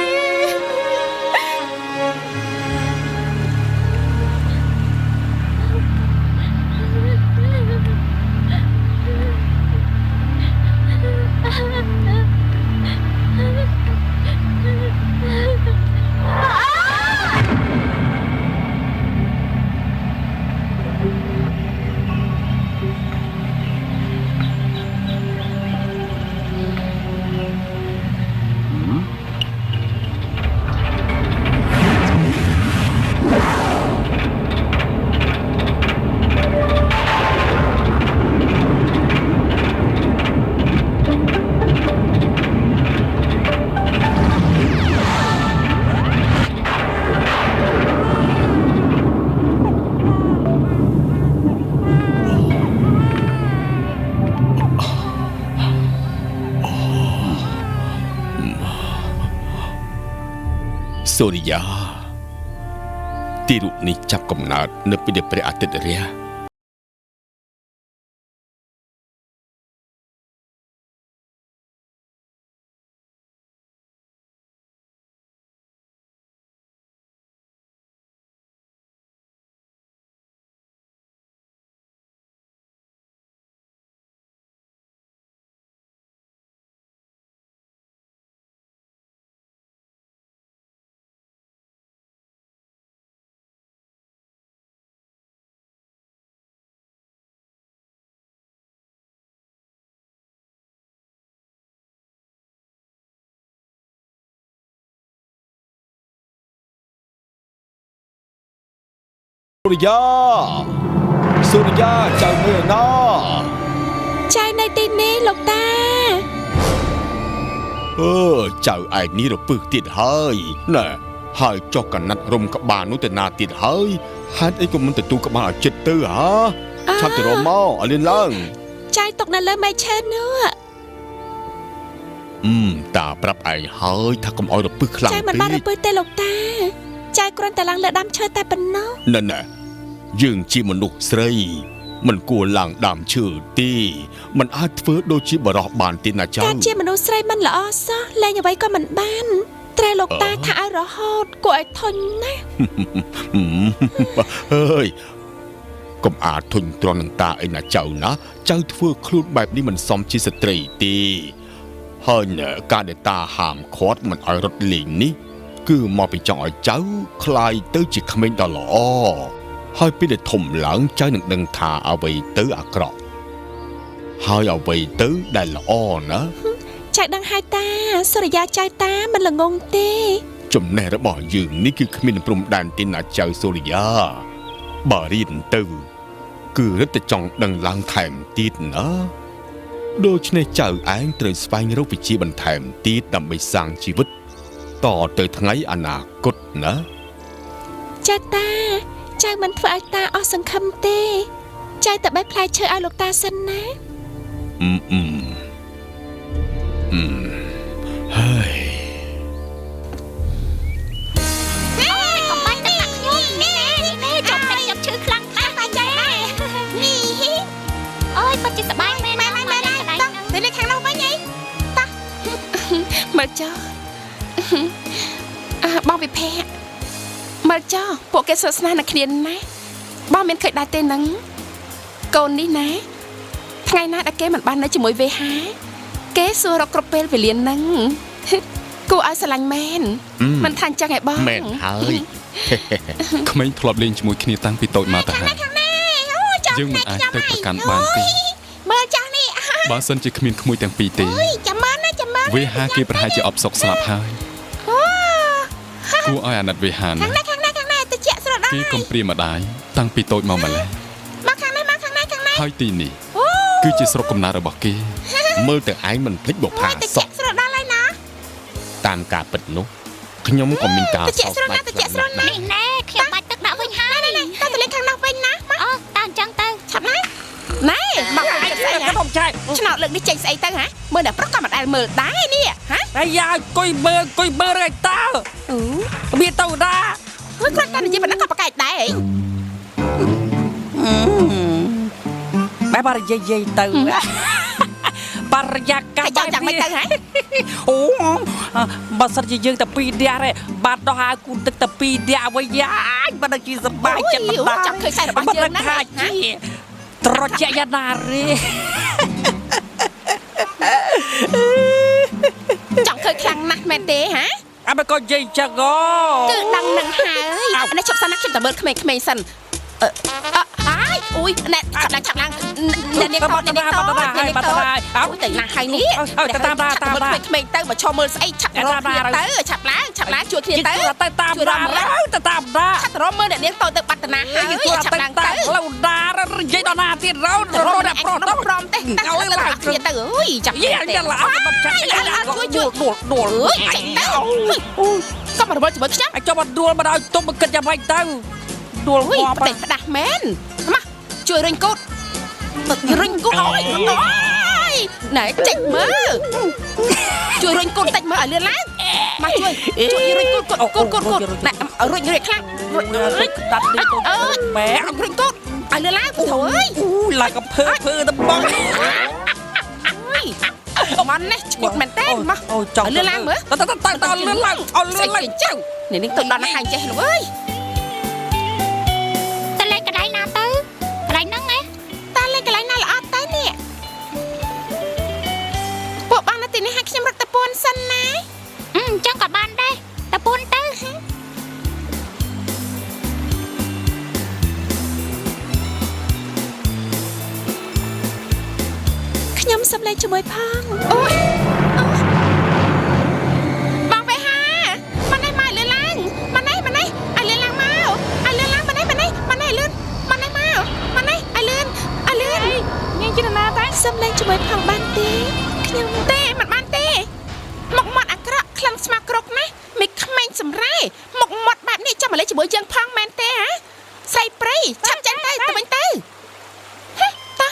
សូរិយាទីរូបនេះចាប់កំណើតនៅពេលព្រះអាទិត្យរះសូរិយាចៅមើលណោ ចៅនៅទីនេះលោកតា ចៅឯងនេះរពឹសទៀតហើយណែ ហើយចុះកណាត់រុំក្បាលនោះទៅណាទៀតហើយហេតុអីក៏មិនទទួលក្បាលឲ្យចិត្តទៅហ៎ឆាប់ទៅរមមកឲ្យលឿនឡើង ចាយຕົកនៅលើមេឈើនោះ តាប្រាប់ឯងហើយថាកុំឲ្យរពឹសខ្លាំង ចាយមិនបានរពើទេលោកតាចាយគ្រាន់តែឡើងលើដើមឈើតែប៉ុណ្ណោះ ណែយើងជាមនុស្សស្រីមិនគួរឡើងដើមឈើទេមិនអាចធ្វើដូចជាបរោះបានទេណាចៅ ការជាមនុស្សស្រីមិនល្អសោះលែងអ្វីក៏មិនបានត្រូវលោកតាថាឲ្យរហូតគួរឲ្យធុញណាស់ អើយកុំអាចធុញទ្រាន់នឹងតាអីណាចៅណាចៅធ្វើខ្លួនបែបនេះមិនសមជាស្ត្រីទេហើយការដែលតាហាមឃាត់មិនឲ្យរត់លេងនេះគឺមកពីចង់ឲ្យចៅคลายទៅជាក្មេងដ៏ល្អហើយពេលដែលធំឡើងចៅនឹងដឹងថាអ្វីទៅអាក្រក់ហើយអ្វីទៅដែលល្អណា ចាយដឹងហើយតាសុរិយាចាយតាមិនល្ងងទេ ចំណេះរបស់យើងនេះគឺគ្មានព្រំដែនទេណាចៅសូរិយាបើរៀនទៅគឺរឹតតែចង់ដឹងឡើងថែមទៀតណាដូច្នេះចៅឯងត្រូវស្វែងរកវិជ្ជាបន្ថែមទៀតដើម្បីសាងជីវិតតទៅថ្ងៃអនាគតណា ចាតាចៅមិនធ្វើឲ្យតាអស់សង្ឃឹមទេចៅតែបេះផ្លែឈើឲ្យលោកតាសិនណា ហើយក ុំបាច់ទៅដាក់ខ្ញុំនេះចាំតែខ្ញុំឈឺខ្លាំងខ្លាំងតែចានេះអូយពិតជាសប្បាយមែនណាស់ទៅលេខខាងនោះវិញអីតោះ មើលចុះបងវិភ័ក្រមើលចុះពួកគេស្និទ្ធស្នាលនឹងគ្នាណាបងមានឃើញដែរទេនឹងកូននេះណាថ្ងៃណាដែលគេមិនបាននៅជាមួយវេហាគេសួររកគ្រប់ពេលវេលាហ្នឹងគួរឲ្យស្រឡាញ់មែនមិនថាអញ្ចឹងឯងបង មែនហើយ ក្មេងធ្លាប់លេងជាមួយគ្នាតាំងពីតូចមកទៅហើយយើងមិនអាចទៅប្រកាន់បានទេ មើលចាស់នេះ បើសិនជាគ្មានក្មួយទាំងពីរទេ ចាំមើលណាចាំមើល វេហាគេប្រហែលជាអបសុកស្លាប់ហើយ អូ គួរឲ្យអាណិតវេហាណា ខាងនេះទៅជាក់ស្រដដល់ គេកំព្រាម្ដាយតាំងពីតូចមកម្ល៉េះ មកខាងនេះហើយទីនេះគឺជាស្រុកកំណើតរបស់គេ មើលទៅឯងមិនភ្លេចបុផា ទៅ ស ជា ក់ ក់ស្រដដល់ហើយណា តាមការពិតនោះខ្ញុំក៏មានការ ទៅជាក់ សោក ស្រ ស្ដា ណា យ ទៅជាក់ស្រណានេះណែខ្ញុំបាច់ទឹកដាក់វិញហើយទៅលេខខាងនោះវិញណាអូតើអញ្ចឹងទៅឆាប់ណាណែមកឯងស្អី ខ្ញុំចាយ ឆ្នោតលើកនេះចេញស្អីទៅហ៎មើលតែប្រុសក៏មិនដែលមើលដែរនេះហ៎ អាយ៉ាអង្គុយមើលឲ្យតើមានទៅណា ហើយគ្រាន់តែនិយាយប៉ុណ្ណឹងក៏ប្រកែកដែរហី បែបនិយាយទៅបរិយាកាស ចាំចាំមិនទៅហ៎ អូបើសិនជាយើងតែ2នាក់ទេបាទដោះអាគូទឹកតែ2នាក់វិញយ៉ាយមិនដឹងជាសប្បាយចិត្តមិនដែរ ចាំឃើញខ្សែរបស់យើងណា ថាជាត្រជាក់យ៉ាងណារេ ចង់ឃើញខ្លាំងណាស់មែនទេហ៎ អាមិនក៏និយាយចឹងអូ គឺដឹងនឹងហើយនេះឈប់សិនណាខ្ញុំតែមើលក្មេងៗសិនអាយអូយណែឆាប់ឡើងអ្នកនាងតោអ្នកនាងតោអូទៅណាហើយនេះតាមក្មេងៗទៅមកឈរមើលស្អីឆាប់រកគ្នាទៅឆាប់ឡើងជួយគ្នាទៅ ទៅតាមដាទៅតាមដា ឆាប់រកមើលអ្នកនាងតោទៅបាត់តាណាហើយឆាប់ឡើងទៅ ឡូដានិយាយដល់ណាទៀតរោតែប្រុសទៅ ព្រមទេតែលើឡើងគ្នាទៅអើយចាប់ យេយ៉ាឡាអត់បាត់ចាក់ជួយដួល អើយចេញទៅក៏មករវល់ជាមួយខ្ញុំ អាចចុះមកដួលមកឲ្យទុំមកគិតយ៉ាងម៉េចទៅដួល អើយ ងាប់ ប្រទេសផ្ដាស់មែនមកជួយរុញកូតរុញកូតអើយណែចេញមើលជួយរុញកូតតិចមើលឲ្យលឿនឡើងមកជួយរុញកូតណែរុញរៀកខ្លាំងរុញ ដាត់នេះទៅបែក រុញកូតឲ្យលឿនឡើងទៅអើយ ឡើងកំភើទៅបង មកនេះឈ្ងុតមែនទេមក អូចង់ ឲ្យលឿនឡើងមើល ទៅលឿនឡើងអត់លឿនឡើង ចៅនេះនឹងទៅដល់ណាហាញចេះលោកអើយ ទៅលេខកន្លែងណាទៅកន្លែងហ្នឹងណា តាលេងកន្លែងណាល្អទៅនេះពួកបងនៅទីនេះឲ្យខ្ញុំរត់ទៅពួនសិនណា អញ្ចឹងក៏បានដែរតើពួនទៅ ខ្ញុំសំឡេងជាមួយផងអូយបងបេហាមកនេះមកលឿនឡើងមកនេះឲ្យលឿនឡើងមកឲ្យលឿនឡើងមកនេះលឿនមកនេះឲ្យលឿនញ៉ាំចិត្តណាតាសំឡេងជាមួយផងបានទេខ្ញុំទេមិនបានទេមុខមាត់អាក្រក់ខ្លាំងស្មាក្រកណាស់មិនក្មេងសម្រេមុខ នេះចាំមកលេងជាមួយយើងផងមែនទេហ៎សៃព្រៃឆាប់ចាញ់ទៅវិញទៅហេតោះ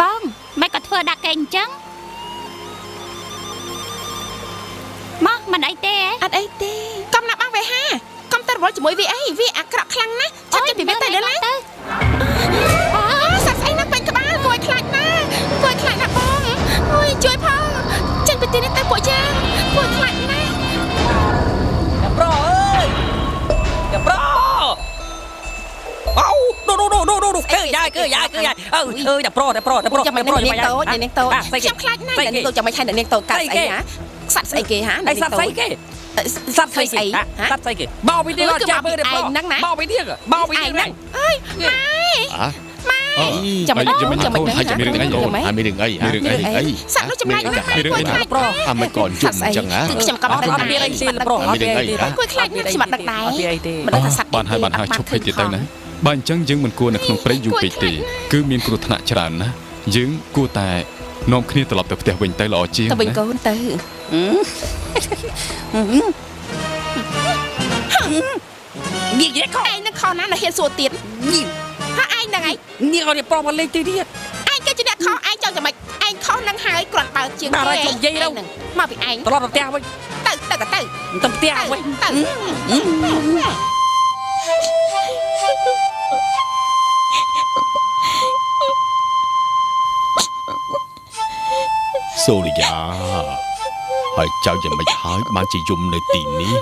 បងមិនក៏ធ្វើដាក់គេអញ្ចឹងមកមិនអីទេ អត់អីទេកុំណាបងវេហាកុំទៅរវល់ជាមួយវាអីវាអាក្រក់ខ្លាំងណាស់ឆាប់ចេញពីវាទៅលើឡានសាក់ស្អីណាពេញក្បាលគួយខ្លាចណាស់បងអូយជួយផងចេញពីទីនេះទៅពួកយើងគួយខ្លាចណាស់ យ៉ាប្រូអើយយ៉ាប្រូអូដូគឺយ៉ាយ៉ាយ៉ាយ៉ាប្រូចាំមិននាងតូចខ្ញុំខ្លាចណាស់នាងតូចចាំមិនថៃនាងតូចកាត់ស្អីហ៎សัตว์ស្អីគេហ៎ ไอ้สัตว์ស្អីគេសត្វស្អីគេសត្វស្អីគេបោពីនេះអត់ចាំមើលទេប្រុសបោពីនេះហ្នឹងអើយម៉ែចាំមិនចាំមានរឿងអីសាក់នោះចម្លែកណាស់គួយខ្លាចប្រុស អាមិនก่อนជុំអញ្ចឹងហ៎ ខ្ញុំក៏មិនដឹង មានអីទេប្រុសអត់មានអីទេ គួយខ្លាចណាស់ខ្ញុំអត់ដឹងដែរ អីទេ មិនដឹងថាសัตว์ បានហើយឈប់ពេកទៀតទៅណាបើអញ្ចឹងយើងមិនគួរនៅក្នុងព្រៃយូរពេកទេគឺមានគ្រោះថ្នាក់ច្រើនណាយើងគួរតែនាំគ្នាត្រឡប់ទៅផ្ទះវិញទៅល្អជាង ទៅវិញកូនទៅនិយាយខឯងនឹងខណាស់នៅហ៊ានសួរទៀតហើយឯងហ្នឹងឯង នេះអត់ប្រុសមកលេងទីទៀត ឯងគឺជាអ្នកខឯងចង់ចាំម៉េចឯងខនឹងហើយគ្រាន់បើជាងគេមកពីឯង ត្រឡប់ទៅផ្ទះវិញ ទៅទៅផ្ទះវិញ សូរិយាហើយចៅយ៉ាងម៉េចហើយបានជាយំនៅទីនេះ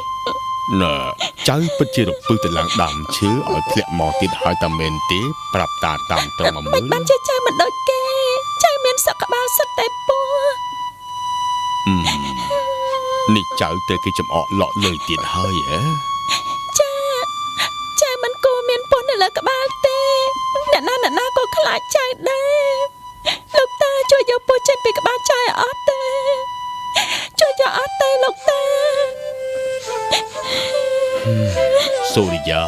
ណែចៅពិតជារពឹសទៅឡើងដើមឈើឲ្យធ្លាក់មកទៀតហើយតែមែនទេប្រាប់តាតាមត្រង់មកមើល បានជាចៅមិនដូចគេចៅមានសក្បាលសិតតែពោះ នេះចៅទៅគេចំអកលក់លើទៀតហើយហ៎ ចៅមិនគួរមានពោះនៅលើក្បាលទេអ្នកណាក៏ខ្លាចចៅដែរលោកតាជួយយកពោះចេញពីក្បាលចៅអត់ទេជួយយកអត់ទេលោកតា សូរិយា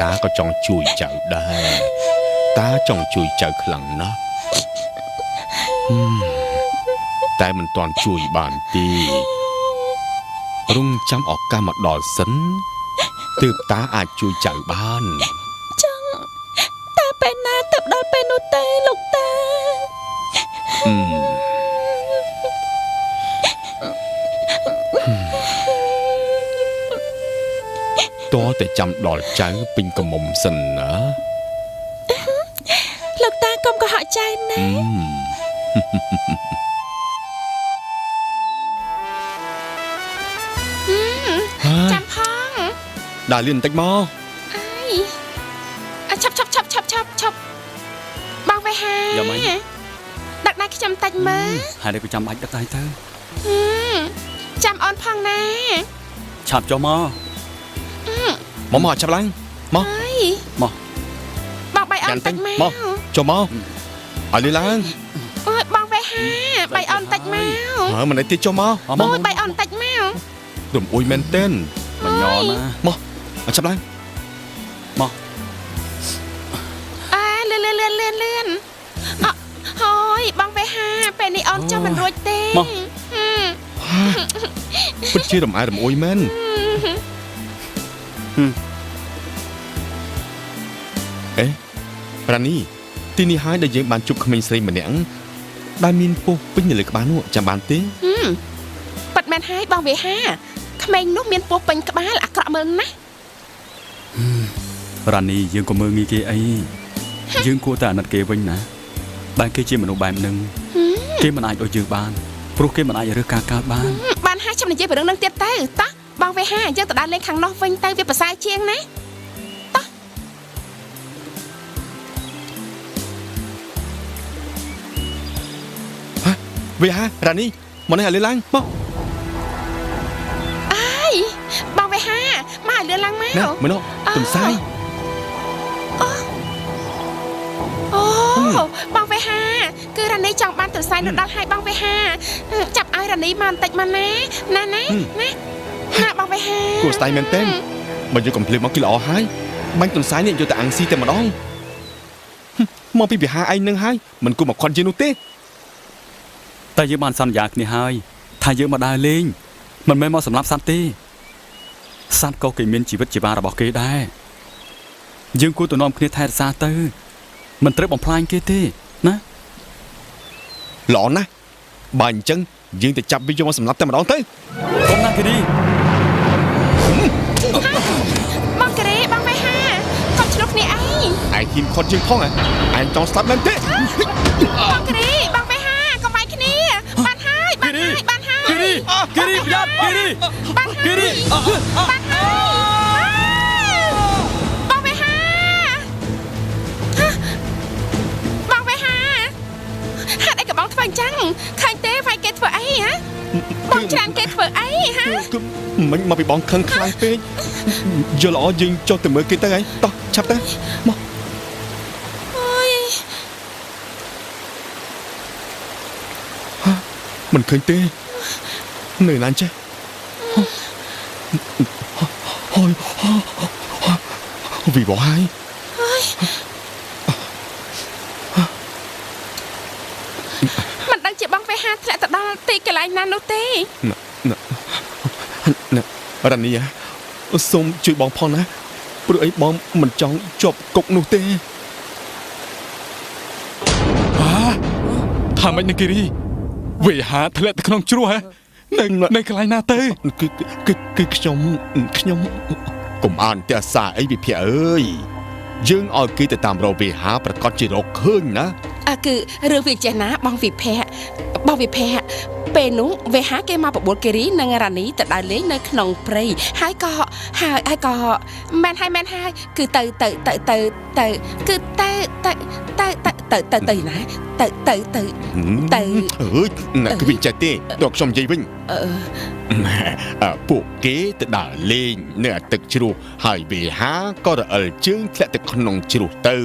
តាក៏ចង់ជួយចៅដែរតាចង់ជួយចៅខ្លាំងណាស់តែមិនទាន់ជួយបានទេរងចាំឱកាសមកដល់សិនទើបតាអាចជួយចៅបាន ចឹងតាពេលណាទៅដល់ពេលនោះទេលោកតា តើតែចាំដល់ចៅពេញកមុំសិនណា លោកតាកុំកុហកចៅណា ចាំផង ដើរលឿនបន្តិចមក ឆាប់បងវេហាដឹកដៃខ្ញុំតិចមើល ហើយនេះក៏ចាំបាច់ដឹកដៃទៅ ចាំអូនផងណា ឆាប់ចុះមក មកចាប់ឡើងមក បងបៃអូនតិចមក ចុះមកឲ្យលឿនឡើង អូយបងវេហាបៃអូនតិចមក ហើយមិនទេចុះមក អូយបៃអូនតិចមក រំអួយមែនទេន មិនញ័រណា មកឲ្យចាប់ឡើង លឿនហើយបងវេហាពេលនេះអូនចុះមិនរួចទេ ពិតជារំអែរំអួយមែនអេប្រានីទីនេះហើយដែលយើងបានជួបក្មេងស្រីម្នាក់ដែលមានពោះពេញនៅលើក្បាលនោះចាំបានទេ ប៉ាត់មែនហើយបងវេហាក្មេងនោះមានពោះពេញក្បាលអាក្រក់មើលណាស់ រ៉ានីយើងក៏មើលងាយគេអីយើងគួរតែអាណិតគេវិញណាបើគេជាមនុស្សបែបហ្នឹងគេមិនអាចឲ្យយើងបានព្រោះគេមិនអាចរើសការកើតបាន បានហើយខ្ញុំនិយាយពីរឿងហ្នឹងទៀតទៅតោះបងវេហាយើងទៅដើរលេងខាងនោះវិញទៅវាប្រសើរជាងណាតោះ វាហារ៉ានីមកនេះឲ្យលឿនឡើងមក អើយបងវេហាមកឲ្យលឿនឡើងមក ណាមើលនោះទំសាយ អូបងវេហាគឺរ៉ានីចង់បានទន្សាយនោះដល់ហើយបងវេហាចាប់ឲ្យរ៉ានីមកបន្តិចមកណាបងវេហា គួរស្ដាយមែនទេបើយកកំភ្លើមកគឺល្អហើយបាញ់ទន្សាយនេះយកតែអាំងស៊ីតែម្ដងមកពីវិហារឯងនឹងហើយមិនគួរមកខន់ជាងនោះទេ តែយើងបានសន្យាគ្នាហើយថាយើងមកដើរលេងមិនមែនមកសម្លាប់សត្វទេសត្វក៏គេមានជីវិតជីវ៉ារបស់គេដែរយើងគួរទៅនាំគ្នាថែរក្សាទៅមិនត្រូវបំផ្លាញគេទេណា ល្អណាស់បើអញ្ចឹងយើងទៅចាប់វាយកមកសម្លាប់តែម្ដងទៅ កុំណាគិរី បងកេរីបងវេហាកុំឆ្លុះគ្នាអី ឯងហ៊ានខត់យើងផងហ៎ឯងចង់ស្លាប់មែនទេ បងកេរីបងវេហាកុំវាយគ្នាបានហើយបានហើយបានហើយ គិរីគិរីប្រយ័ត្នគិរី បានហើយ គិរី បានហើយបងវេហាបងវេហាហេតុអីក៏បងធ្វើអញ្ចឹងឃើញទេវាយគេធ្វើអីហ៎បងច្រានគេធ្វើអីហ៎ គឺមិនមកពីបងខឹងខ្លាំងពេកយល់ល្អយើងចុះទៅមើលគេទៅឯងតោះឆាប់ទៅមក អើយ មិនឃើញទេនៅណាចេះហើយវីបហើយ មិនដឹងជាបងវេហាធ្លាក់ទៅដល់ទីកន្លែងណានោះទេ ណារ៉ានីសូមជួយបងផងណាព្រោះអីបងមិនចង់ជាប់គុកនោះទេ ថាម៉េចនឹងគិរីវេហាធ្លាក់ទៅក្នុងជ្រោះហ៎នៅកន្លែងណាទៅ គឺខ្ញុំកុំអានតែសារអីវិភាអើយយើងឲ្យគេទៅតាមរកវេហាប្រកាសជារកឃើញណា គឺរឿងវាចេះណាបងវិភ័ក្របងវិភ័ក្រពេលនោះវេហាគេមកបបួលគិរីនិងរ៉ានីទៅដើរលេងនៅក្នុងព្រៃហើយក៏មែនហើយគឺទៅគឺទៅណាទៅ អើយណាគឺវិញចេះទេតើខ្ញុំនិយាយវិញពួកគេទៅដើរលេងនៅទឹកជ្រោះហើយវេហាក៏រអិលជើងធ្លាក់ទៅក្នុងជ្រោះទៅ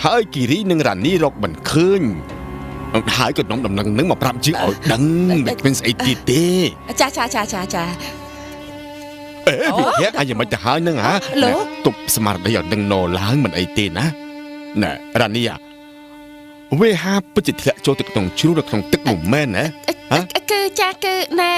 ហើយគិរីនិងរ៉ានីរកមិនឃើញហើយក៏នាំដំណឹងនឹងមកប្រាប់ជាងឲ្យដឹងមិនមានស្អីទៀតទេ ចា អេវិភាអញមិនទៅហើយនឹងហ៎ទប់ស្មារតីឲ្យនឹងណឡើងមិនអីទេណាណែរ៉ានីវេហាពិតជាធ្លាក់ចូលទៅក្នុងជ្រោះនៅក្នុងទឹកនោះមែនណាហ៎ គឺចាគឺណែ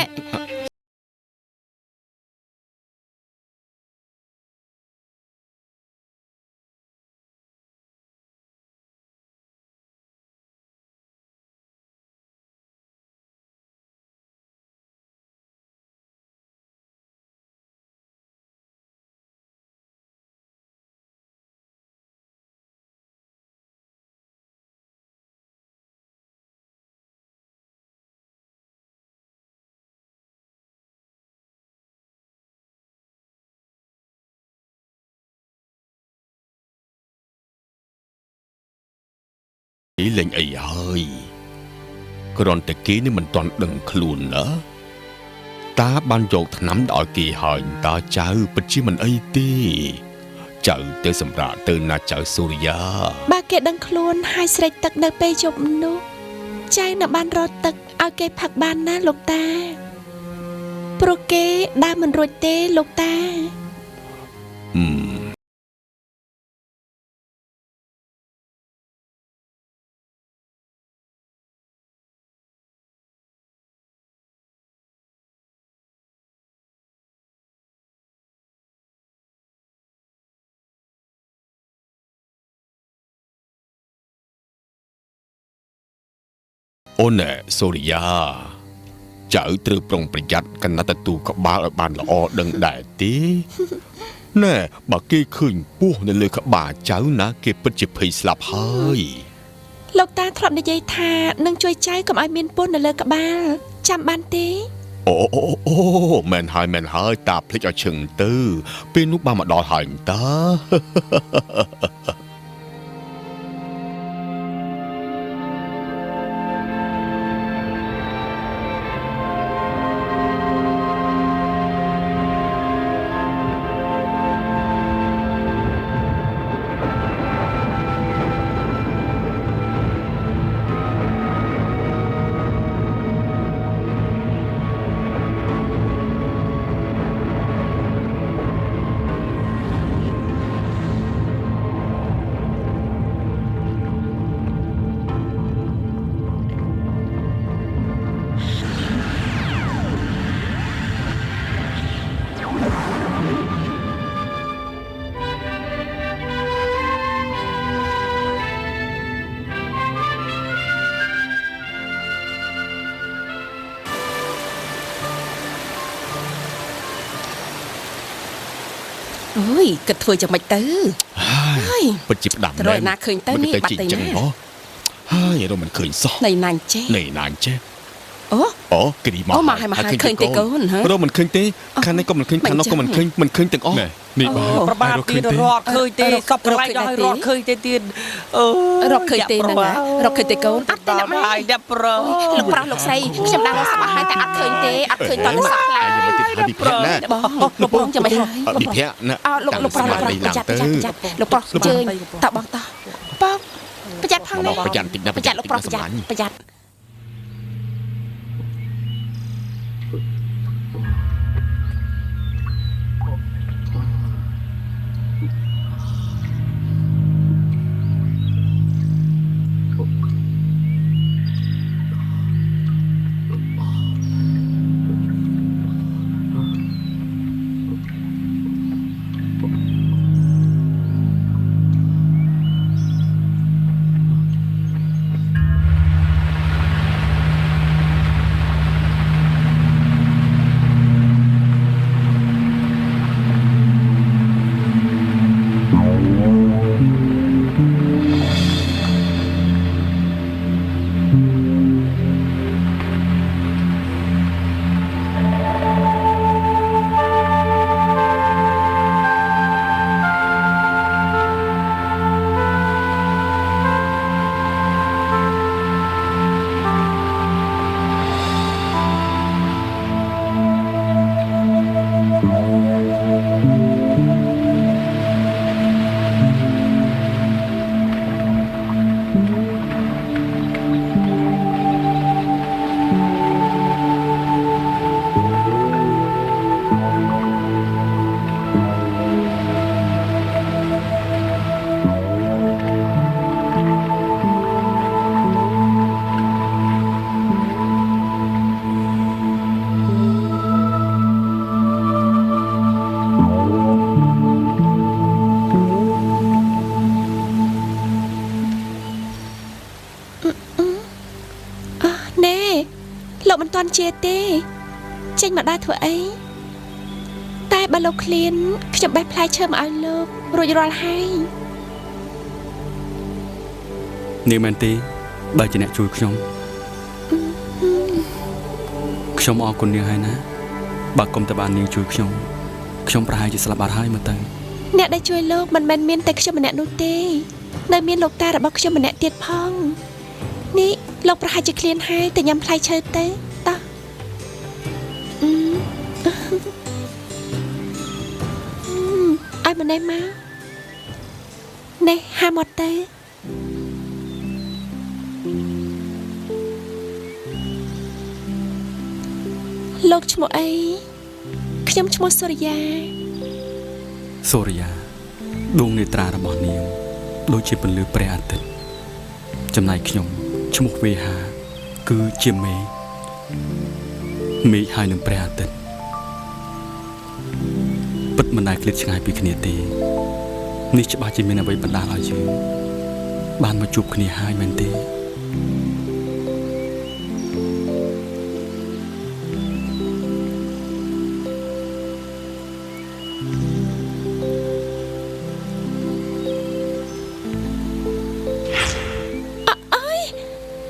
លេងអីហើយគ្រាន់តែគេនេះមិនទាន់ដឹងខ្លួនណាតាបានយកថ្នាំដល់គេហើយតាចៅពិតជាមិនអីទេចៅទៅសម្រាប់ទៅណាចៅសូរិយា បើគេដឹងខ្លួនហើយស្រេកទឹកនៅពេលយប់នោះចៅនៅបានរត់ទឹកឲ្យគេផឹកបានណាលោកតាព្រោះគេដើរមិនរួចទេលោកតា អូនសូរិយាចៅត្រូវប្រុងប្រយ័ត្នកណាត់ទទួលក្បាលឲ្យបានល្អដឹងដែរទេណែបើគេឃើញពស់នៅលើក្បាលចៅណាគេពិតជាភ័យស្លាប់ហើយ លោកតាធ្លាប់និយាយថានឹងជួយចៅកុំឲ្យមានពស់នៅលើក្បាលចាំបានទេ អូមែនហើយតាភ្លេចឲ្យឈឹងទៅពេលនោះបានមកដល់ហើយតា អ អូយគិតធ្វើយ៉ាងម៉េចទៅហើយ ពិតជាផ្ដាំ ទៅរកណាឃើញទៅនេះបាត់ទៅណា ហើយរកមិនឃើញសោះ ណៃណាញ់ចេះ ណែណានចេះ អូ អូគិរីមក អូមកហើយមកហើយឃើញទេកូនហ៎ រកមិនឃើញទេខាងនេះក៏មិនឃើញខាងនោះក៏មិនឃើញមិនឃើញទាំងអស់ ណែនេះបាទ ប្របាទ រកឃើ ទៀ ញ ន ទេ រត់ឃើញទេសពកន្លែងដល់រត់ឃើញទេទៀត រកឃើញទេហ្នឹងណារកឃើញទេកូន អត់ទេអ្នកម៉ែ ហើយអ្នកប្រុស លោកប្រុសលោកស្រីខ្ញុំđangរកសបាហើយតែអត់ឃើញទេអត់ឃើញតើសោះខ្លា អាយមកទីថាវិភាគណា បងលោកប្រុសចាំមិនហើយ វិភាគណា អោលោកប្រុសប្រយ័ត្នលោកប្រុសជើញតើបងតោះបងប្រយ័ត្នផងណា ប្រយ័ត្នតិចណា ប្រយ័ត្នលោកប្រុសប្រយ័ត្នប្រយ័ត្ន ណែលោកមិនទាន់ជាទេចេញមកដើរធ្វើអីតែបើលោកឃ្លានខ្ញុំបេះផ្លែឈើមកឲ្យលោករួចរាល់ហើយ នាងមែនទេបើជាអ្នកជួយខ្ញុំខ្ញុំអរគុណនាងហើយណាបើគុំតែបាននាងជួយខ្ញុំប្រហែលជាស្លាប់បាត់ហើយមើលទៅ អ្នកដែលជួយលោកមិនមែនមានតែខ្ញុំម្នាក់នោះទេនៅមានលោកតារបស់ខ្ញុំម្នាក់ទៀតផងនេះលោកប្រហែលជាឃ្លានហើយតែញ៉ាំផ្លែឈើទៅតោះឲ្យម្នេះមកនេះហាមកទៅលោកឈ្មោះអីខ្ញុំឈ្មោះសូរិយា សូរិយាដួងនេត្រារបស់នាងដូចជាពន្លឺព្រះអាទិត្យចំណែកខ្ញុំឈ្មោះវេហាគឺជាមេឃហើយនឹងព្រះអាទិត្យពិតមិនដែលឃ្លាតឆ្ងាយពីគ្នាទេនេះច្បាស់ជាមានអ្វីបណ្ដាលឲ្យយើងបានមកជួបគ្នាហើយមែនទេ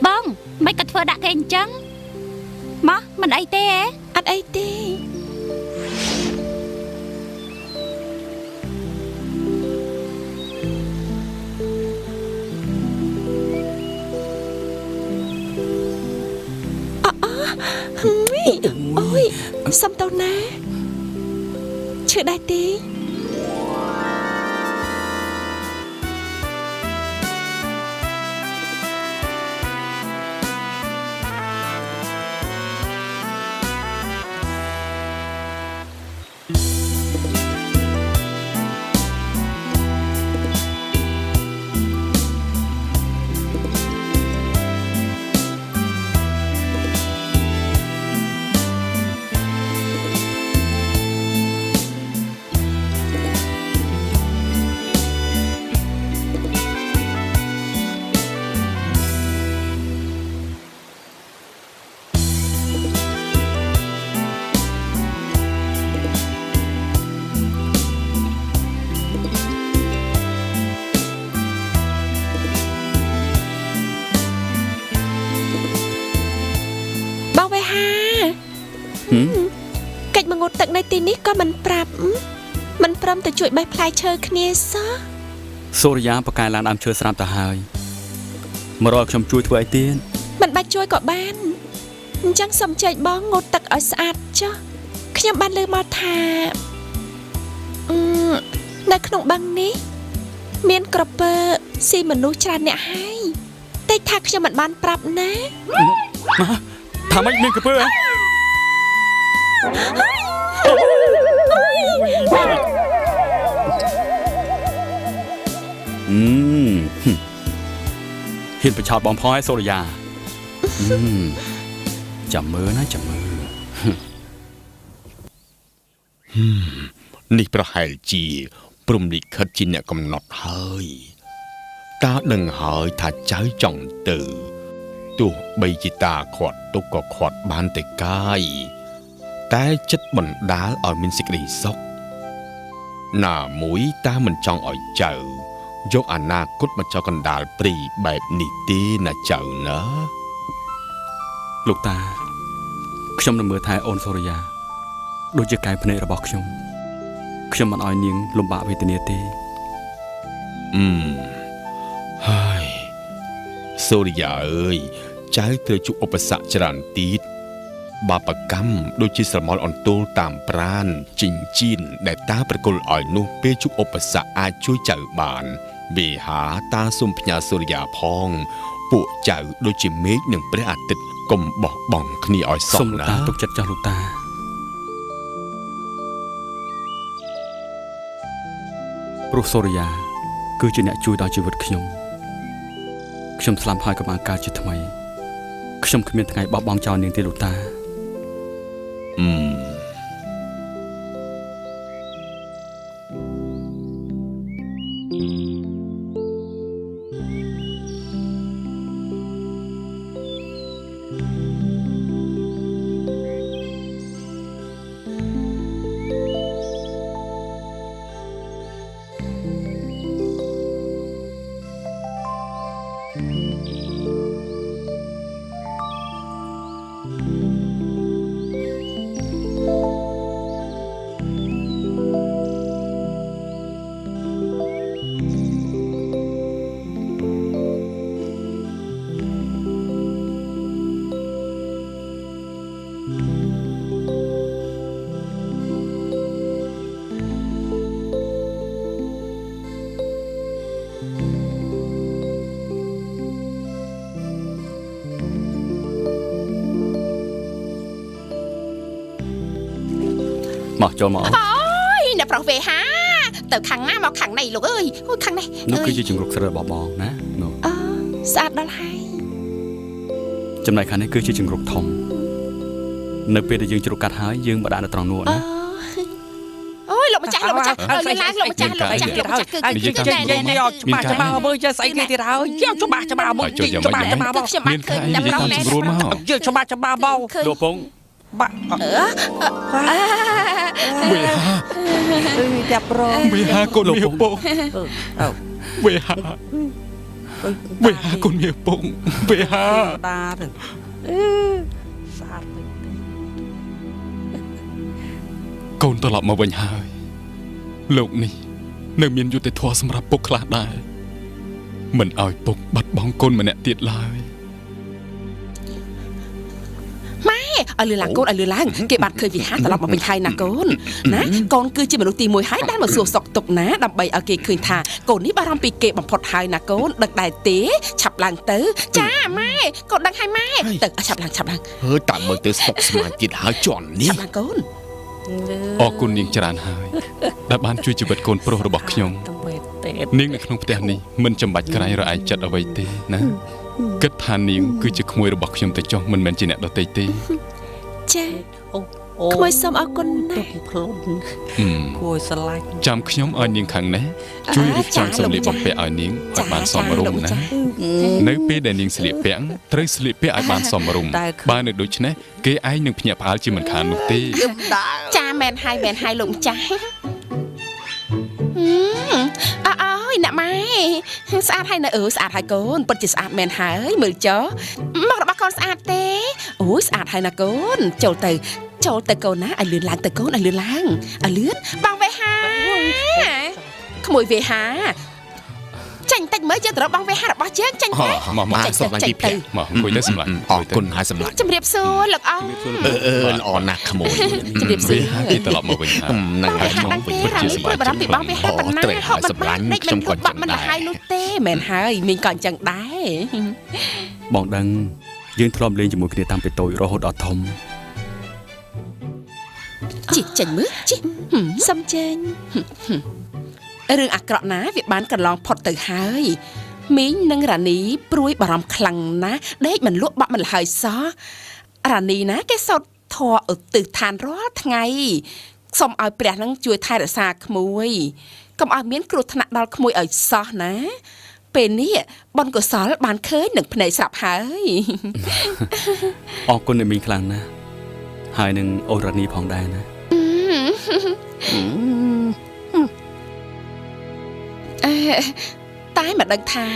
បងមិនក៏ធ្វើដាក់គេអញ្ចឹងមកមិនអីទេហ៎ អត់អីទេ អូយសំតោណាឈឺដែរទេ អ ទីនេះក៏មិនប្រាប់មិនព្រមទៅជួយបេះផ្លែឈើគ្នាសោះ សូរិយាបកែឡើងដើមឈើស្រាប់ទៅហើយមករកខ្ញុំជួយធ្វើអីទៀត មិនបាច់ជួយក៏បានអញ្ចឹងសូមចែកបងងូតទឹកឲ្យស្អាតចុះខ្ញុំបានលើមកថានៅក្នុងបឹងនេះមានក្រពើស៊ីមនុស្សច្រើនអ្នកហើយតែថាខ្ញុំមិនបានប្រាប់ណា ថាម៉េចមានក្រពើហ៎ ហ៊ានប្រឆោតបងផងឯងសូរិយាចាំមើលណាចាំមើល នេះប្រហែលជាព្រំលិខិតជាអ្នកកំណត់ហើយតាដឹងហើយថាចៅចង់ទៅទោះបីជាតាខាត់ទុកក៏ខាត់បានតែកាយតែចិត្តបណ្ដាលឲ្យមានសេចក្តីសុខណាមួយតាមិនចង់ឲ្យចៅយកអនាគតមកចោលកណ្ដាលព្រីបែបនេះទេណាចៅណា លោកតាខ្ញុំនឹងមើលថែអូនសូរិយាដូចជាកែភ្នែករបស់ខ្ញុំមិនឲ្យនាងលំបាកវេទនាទេ ហើយសូរិយាអើយចៅត្រូវជួបឧបសគ្គច្រើនទៀតបាបកម្មដូចជាស្រមោលអន្ទោលតាមប្រានជីងជៀនដែលតាប្រគល់ឲ្យនោះពេលជួបឧបសគ្គអាចជួយចៅបានវេហាតាសូមផ្ញើសូរិយាផងពួកចៅដូចជាមេឃនិងព្រះអាទិត្យកុំបោះបង់គ្នាឲ្យសោះ សូមលោក ណា តាទុកចិត្តចោះលោកតាព្រោះសូរិយាគឺជាអ្នកជួយដល់ជីវិតខ្ញុំស្លាប់ហើយក៏បានកើតជាថ្មីខ្ញុំគ្មានថ្ងៃបោះបង់ចោលនាងទេលោកតា មកចូលមក អូយអ្នកប្រុសវេហាទៅខាងណាមកខាងនេះលោកអើយអូយខាងនេះ នោះគឺជាជំរុកស្រើរបស់បងណានោះ អូស្អាតដល់ហើយ ចំណែកខាងនេះគឺជាជំរុកធំនៅពេលដែលយើងជ្រុកកាត់ហើយយើងបដាក់នៅត្រង់នោះណា អូយលោកម្ចាស់លោកម្ចាស់លោកម្ចាស់លោកម្ចាស់គឺ ច្បាស់មើលចេះស្អីគេទៀតហើយយកច្បាស់មើលច្បាស់មក ខ្ញុំបានឃើញអ្នកប្រុសណែ ស្រួលមក យកច្បាស់មក លោកពង បាក់ វេហា ចាប់រង វេហាកូនមាសពងវេហាកូនមាសពងវេហា តាទៅស្អាតពេក កូនត្រឡប់មកវិញហើយលោកនេះនៅមានយុត្តិធម៌សម្រាប់ពុកខ្លះដែរមិនឲ្យពុកបាត់បង់កូនម្នាក់ទៀតឡើយ ឲ្យលឺឡើងកូនឲ្យលឺឡើងគេបានឃើញវិហារត្រឡប់មកវិញហើយណាកូនណាកូនគឺជាមនុស្សទី1ហើយដែលមកសួរសុខទុក្ខណាដើម្បីឲ្យគេឃើញថាកូននេះបារម្ភពីគេបំផុតហើយណាកូនដឹកដែរទេឆាប់ឡើងទៅចាម៉ែកូនដឹងហើយម៉ែទៅឆាប់ឡើង ហើយតាមើលទៅស្មុគស្មាញទៀតហើយជន់នេះ ឆាប់ឡើងកូន អរគុណនាងច្រើនហើយដែលបានជួយជីវិតកូនប្រុសរបស់ខ្ញុំនាងនៅក្នុងផ្ទះនេះមិនចាំបាច់ក្រែងរឯងចិត្តអ្វីទេណាគិតថានាងគឺជាក្មួយរបស់ខ្ញុំទៅចុះមិនមែនជាអ្នកដទៃទេ ចាក្មួយសូមអរគុណណាស់ គួរស្រឡាញ់ ចាំខ្ញុំឲ្យនាងខាងនេះជួយរៀបចំសម្លៀកបំពាក់ឲ្យនាងឲ្យបានសមរម្យណានៅពេលដែលនាងស្លៀកពាក់ត្រូវស្លៀកពាក់ឲ្យបានសមរម្យបើនៅដូច្នេះគេឯងនឹងភ្ញាក់ផ្អើលជាមិនខាននោះទេ ចាមែនហើយលោកម្ចាស់អូយអ្នកម៉ែស្អាតហើយនៅស្អាតហើយកូនពិតជាស្អាតមែនហើយមើលចុះមករបស់កូនស្អាតទេអូយស្អាតហើយណាកូនចូលទៅ ចូលទៅកូនណាឲ្យលឿនឡើងទៅកូនឲ្យលឿនឡើងឲ្យលឿនបងវេហាក្មួយវេហាចាញ់តិចមើលយើងទៅរកបងវេហារបស់យើងចាញ់ទៅ មកសុំឡើងពីផ្ទះ មកអង្គុយទៅសម្លាញ់ អរគុណហើយសម្លាញ់ ជំរាបសួរលោកអង្គ ល្អណាស់ក្មួយ ជំរាបសួ វា រ ហាគេត្រឡប់មកវិញហើយ នឹង បង ហើយ វេហា ខ្ញុំ ដឹង វិញ ទេ ពិត រា ជា នី សប្ ព្រួ បាយ យបារម្ភពីបងវេហាប៉ុណ្ណា ត្រូវហើយសម្លាញ់ខ្ញុំក៏ បា ចឹ ត់ ង មិន ដែរ ហើយនោះទេមែនហើយមីងក៏អញ្ចឹងដែរ បងដឹងយើងធ្លាប់លេងជាមួយគ្នាតាំងពីតូចរហូតដល់ធំ ជីចាញ់មើលជី សំចេញ រឿងអាក្រក់ណាវាបានកន្លងផុតទៅហើយមីងនិងរ៉ានីព្រួយបារម្ភខ្លាំងណាស់ដេកមិនលក់បាក់មិនហើយសោះរ៉ានីណាគេសោតធေါ်ឧទ្ទិសឋានរាល់ថ្ងៃសូមឲ្យព្រះនឹងជួយថែរក្សាក្មួយកុំឲ្យមានគ្រោះថ្នាក់ដល់ក្មួយឲ្យសោះណាពេលនេះបនកុសលបានឃើញនឹងភ្នែកស្រាប់ហើយ អរគុណអ្នកមីងខ្លាំងណាស់ហើយនឹងអូរ៉ានីផងដែរណា តែមិនដឹងថា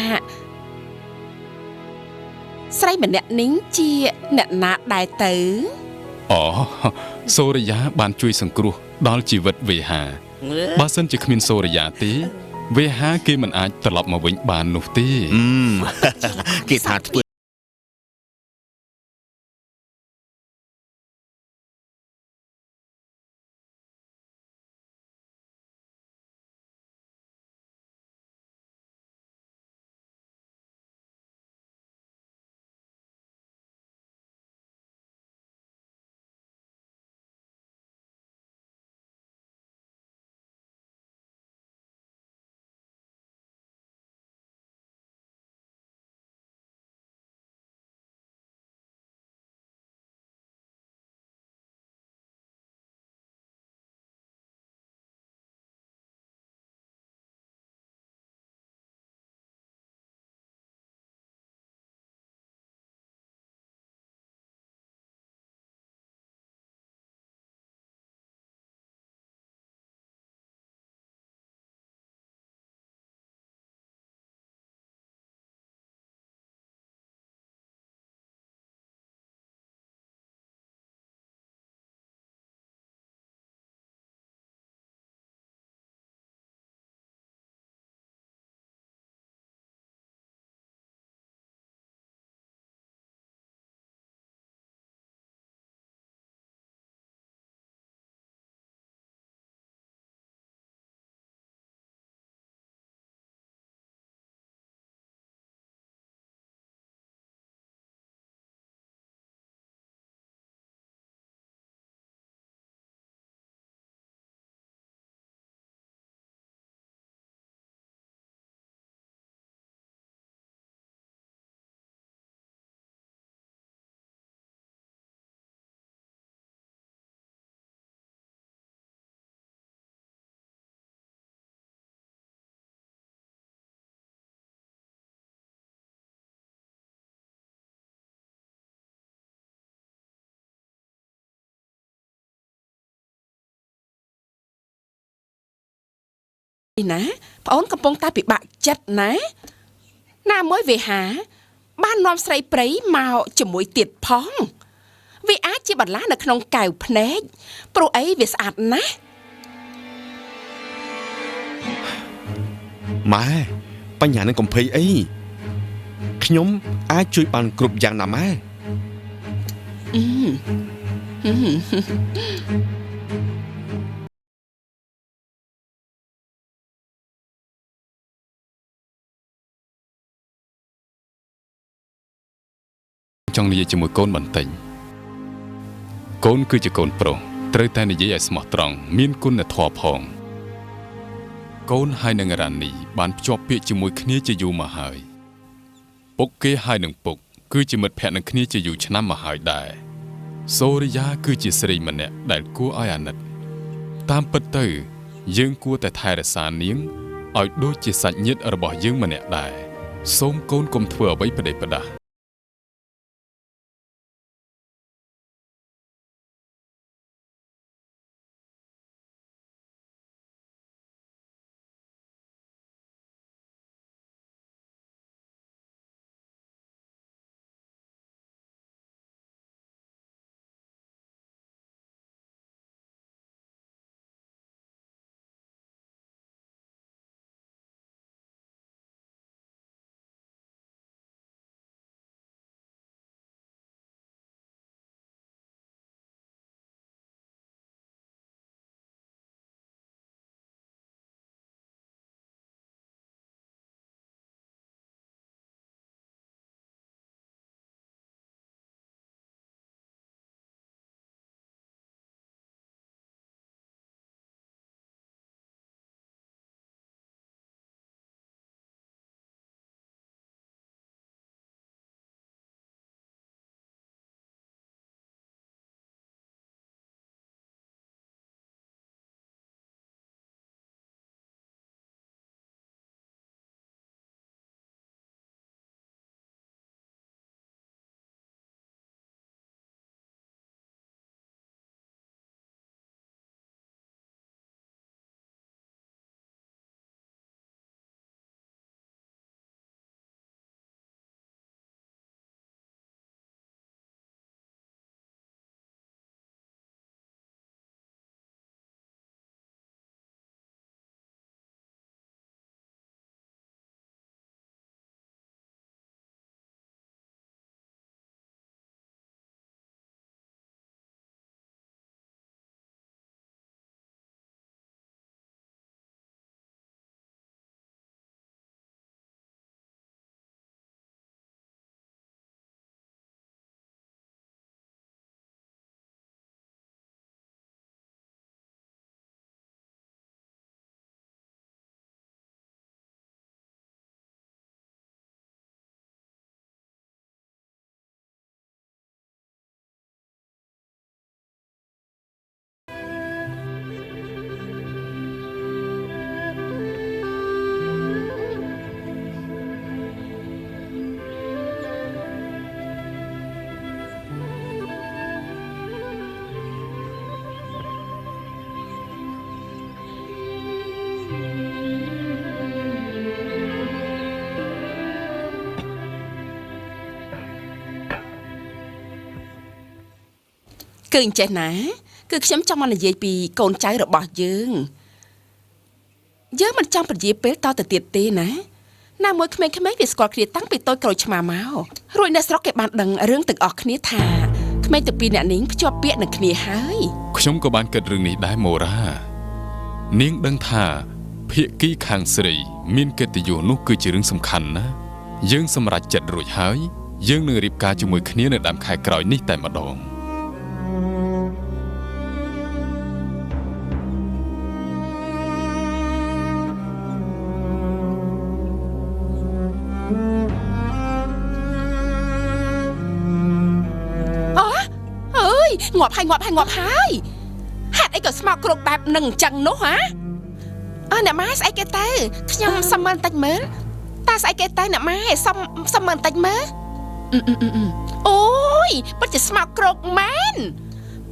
ស្រីម្នាក់នេះជាអ្នកណាដែរទៅ អូសូរិយាបានជួយសង្គ្រោះដល់ជីវិតវេហាបើសិនជាគ្មានសូរិយាទេវេហាគេមិនអាចត្រឡប់មកវិញបាននោះទេ គេថាធ្វើណាប្អូនកំពុងតែពិបាកចិត្តណាណាមួយវេហាបាននាំស្រីព្រៃមកជាមួយទៀតផងវាអាចជាបន្លានៅក្នុងកែវភ្នែកព្រោះអីវាស្អាតណាស់ ម៉ែបញ្ញានឹងកំភៃអីខ្ញុំអាចជួយបានគ្រប់យ៉ាងណាម៉ែ ចង់និយាយជាមួយកូនបន្តិចកូនគឺជាកូនប្រុសត្រូវតែនិយាយឲ្យស្មោះត្រង់មានគុណធម៌ផងកូនហើយនឹងរ៉ានីបានភ្ជាប់ពាក្យជាមួយគ្នាជាយូរមកហើយពុកគេហើយនឹងពុកគឺជាមិត្តភក្តិនឹងគ្នាជាយូរឆ្នាំមកហើយដែរសូរិយាគឺជាស្រីម្នាក់ដែលគួរឲ្យអាណិតតាមពិតទៅយើងគួរតែថែរក្សានាងឲ្យដូចជាសាច់ញាតិរបស់យើងម្នាក់ដែរសូមកូនកុំធ្វើអ្វីផ្ដេសផ្ដាស គឺអញ្ចេះណាគឺខ្ញុំចង់មកនិយាយពីកូនចៅរបស់យើងមិនចង់ពន្យាពេលតទៅទៀតទេណាណាមួយក្មេងៗវាស្គាល់គ្នាតាំងពីតូចក្រូចឆ្មាមករួចនៅស្រុកគេបានដឹងរឿងទាំងអស់គ្នាថាក្មេងទាំងពីរអ្នកនាងភ្ជាប់ពាក្យនឹងគ្នាហើយ ខ្ញុំក៏បានគិតរឿងនេះដែរម៉ូរ៉ានាងដឹងថាភាគីខាងស្រីមានកិត្តិយសនោះគឺជារឿងសំខាន់ណាយើងសម្រេចចិត្តរួចហើយយើងនឹងរៀបការជាមួយគ្នានៅដើមខែក្រោយនេះតែម្ដងងាប់ហើយហេតុអីក៏ស្មោកគ្រប់បែបនឹងអញ្ចឹងនោះហ៎អ្នកម៉ែស្អីគេទៅខ្ញុំសុំមើលបន្តិចមើលតើស្អីគេទៅអ្នកម៉ែសុំមើលបន្តិចមើលអូយពិតជាស្មោកគ្រប់មែន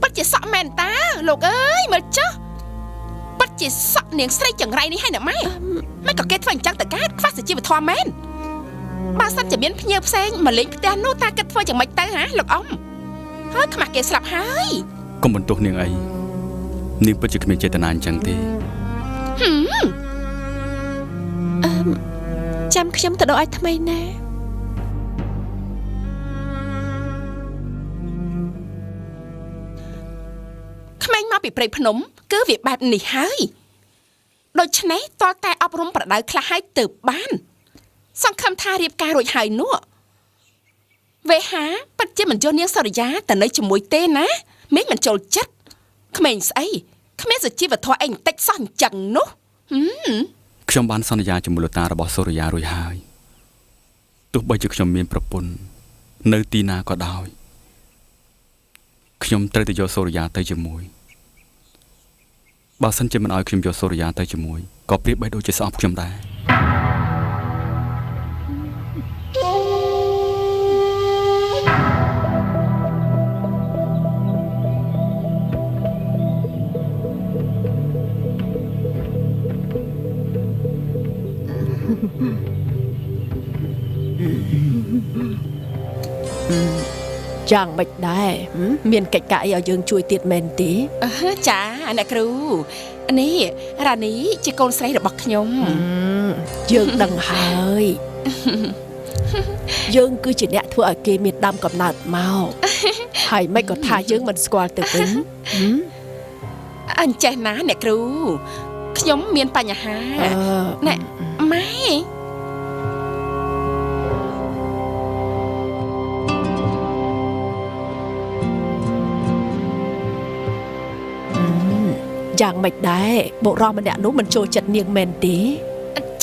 ពិតជាសក់មែនតាលោកអើយមើលចុះពិតជាសក់នាងស្រីចង្រៃនេះហើយអ្នកម៉ែមិនក៏គេធ្វើអញ្ចឹងទៅកើតខ្វះសុជីវធម៌មែនបើសិនជាមានភ្ញៀវផ្សេងមកលេងផ្ទះនោះតើគិតធ្វើយ៉ាងម៉េចទៅហ៎លោកអ៊ំហើយខ្មាស់គេស្លាប់ហើយក ុំបន្ទោសនាងអីនាងពិតជាគ្មានចេតនាអញ្ចឹងទេ ចាំខ្ញុំទៅដល់ឲ្យថ្មីណាក្មេងមកពីព្រៃភ្នំគឺវាបែបនេះហើយដូច្នេះតើតែអប់រំប្រដៅខ្លះឲ្យទៅបានសង្ឃឹមថារៀបការរួចហើយនោះវេហាពិតជាមិនយកនាងសូរិយាទៅនៅជាមួយទេណាមីងមិនចូលចិត្តក្មេងស្អីគ្មានសុជីវធម៌អីបន្តិចសោះអញ្ចឹងនោះ ខ្ញុំបានសន្យាជាមួយលោកតារបស់សូរិយារួចហើយទោះបីជាខ្ញុំមានប្រពន្ធនៅទីណាក៏ដោយខ្ញុំត្រូវតែយកសូរិយាទៅជាមួយបើសិនជាមិនឲ្យខ្ញុំយកសូរិយាទៅជាមួយក៏ប្រៀបបីដូចជាស្អប់ខ្ញុំដែរយ៉ាងមិនដែរមានកិច្ចការអីឲ្យយើងជួយទៀតមែនទេ ចាអ្នកគ្រូនេះរ៉ានីជាកូនស្រីរបស់ខ្ញុំ យើងដឹងហើយយើងគឺជាអ្នកធ្វើឲ្យគេមានដើមកំណើតមកហើយមិនក៏ថាយើងមិនស្គាល់ទៅវិញអញ្ចេះណាអ្នកគ្រូខ្ញុំមានបញ្ហាណែម៉ែយ៉ាងមិនដែរបុរសម្នាក់នោះមិនចូលចិត្តនាងមែនទេ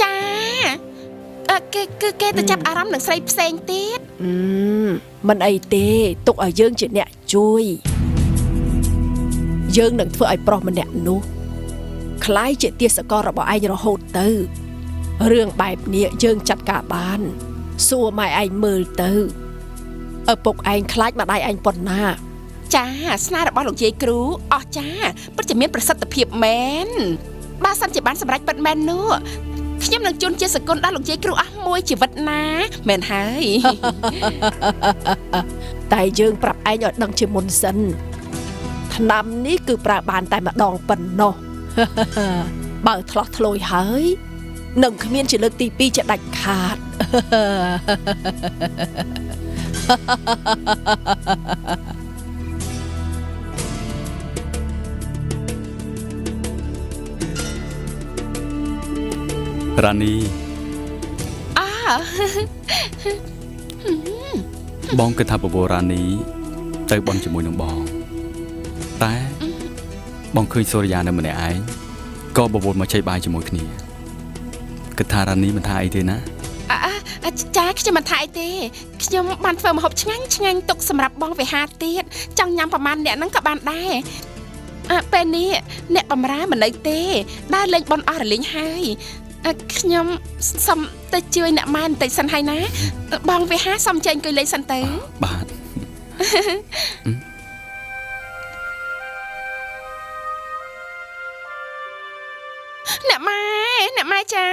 ចាគេទៅចាប់អារម្មណ៍នឹងស្រីផ្សេងទៀតមិនអីទេទុកឲ្យយើងជាអ្នកជួយយើងនឹងធ្វើឲ្យប្រុសម្នាក់នោះคล้ายជាទាសកររបស់ឯងរហូតទៅរឿងបែបនេះយើងចាត់ការបានសួរម៉ែឯងមើលទៅឪពុកឯងខ្លាចម្ដាយឯងប៉ុណ្ណាចាស្នារបស់លោកយាយគ្រូអស់ចាពិតជាមានប្រសិទ្ធភាពមែនបើសិនជាបានសម្រេចពិតមែននោះខ្ញុំនឹងជូនជាសគុណដល់លោកយាយគ្រូអស់មួយជីវិតណាមែនហើយតែយើងប្រាប់ឯងឲ្យដឹងជាមុនសិនថ្នាំនេះគឺប្រើបានតែម្ដងប៉ុណ្ណោះបើឆ្លោះឆ្លោយហើយនឹងគ្មានជាលើកទី2ជាដាច់ខាតរ៉ានីបងគិតថាបបោរ៉ានីទៅបន់ជាមួយនឹងបងតែបងឃើញសូរិយានៅម្នាក់ឯងក៏បបោមកជ័យបាយជាមួយគ្នាគិតថារ៉ានីមិនថាអីទេណាចាខ្ញុំមិនថាអីទេខ្ញុំបានធ្វើម្ហូបឆ្ងាញ់ទុកសម្រាប់បងវិហារទៀតចង់ញ៉ាំប្រមាណអ្នកហ្នឹងក៏បានដែរពេលនេះអ្នកបំរើមិននៅទេដើរលេងបន់អស់រលេងហើយខ្ញុំសុំទៅជួយអ្នកម៉ែបន្តិចសិនហើយណាបងវិហារសុំចេញអង្គុយលេងសិនទៅបាទអ្នកម៉ែចា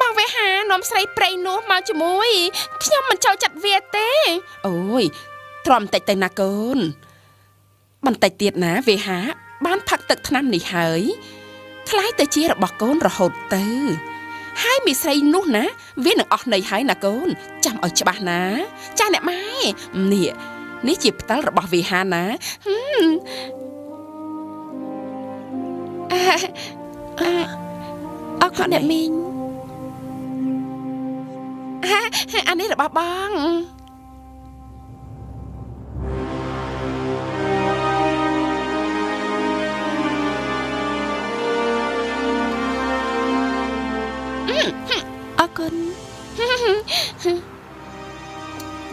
បងវិហារនាំស្រីព្រៃនោះមកជាមួយខ្ញុំមិនចូលចិត្តវាទេអូយទ្រាំបន្តិចទៅណាកូន បន្តិចទៀតណាវេហាបានផឹកទឹកថ្នាំនេះហើយคล้ายទៅជារបស់កូនរហូតទៅហើយមីស្រីនោះណាវានឹងអស់ន័យហើយណាកូនចាំឲ្យច្បាស់ណាចាអ្នកម៉ែនេះជាផ្ទាល់របស់វេហាណាអរគុណអ្នកមីងអានេះរបស់បងអរគុណ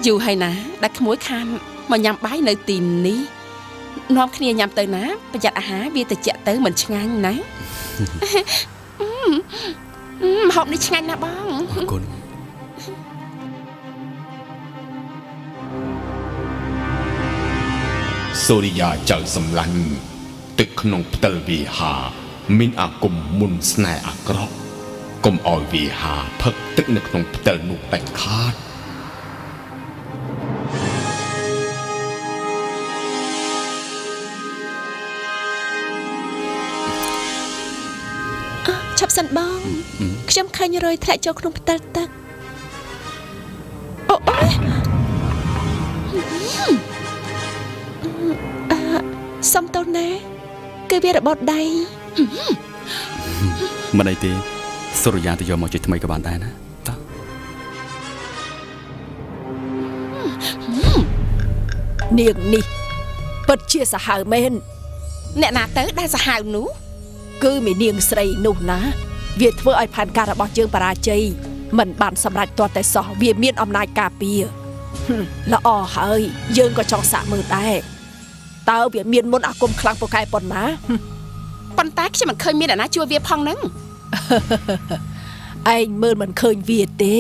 យូរហើយណាដែលក្មួយខានមកញ៉ាំបាយនៅទីនេះនាំគ្នាញ៉ាំទៅណាប្រយ័ត្នអាហារវាត្រជាក់ទៅមិនឆ្ងាញ់ណាម្ហូបនេះឆ្ងាញ់ណាស់បង អរគុណ សូរិយាចៅសម្លាញ់ទឹកក្នុងផ្ទិលវិហារមានអាគមមុនស្នេហ៍អាក្រក់កុំឲ្យវិហារផឹកទឹកនៅក្នុងផ្ទិលនោះដាច់ខាត ឆាប់សិនបងខ្ញុំឃើញរយធ្លាក់ចូលក្នុងផ្ទៃទឹកអូអើយសំតូនណាគឺវារបត់ដៃ មិនអីទេសូរិយាទៅយកមកជាថ្មីក៏បានដែរណាតោះ នាងនេះពិតជាសាហាវមែន អ្នកណាទៅដែលសាហាវនោះ គឺមេនាងស្រីនោះណាវាធ្វើឲ្យផែនការរបស់យើងបរាជ័យមិនបានសម្រេចទាល់តែសោះវាមានអំណាចការពារល្អហើយយើងក៏ចង់សាកមើលដែរតើវាមានមន្តអាគមខ្លាំងពូកែប៉ុណ្ណា ប៉ុន្តែខ្ញុំមិនឃើញមានអ្នកណាជួយវាផងហ្នឹង ឯងមើលមិនឃើញវាទេ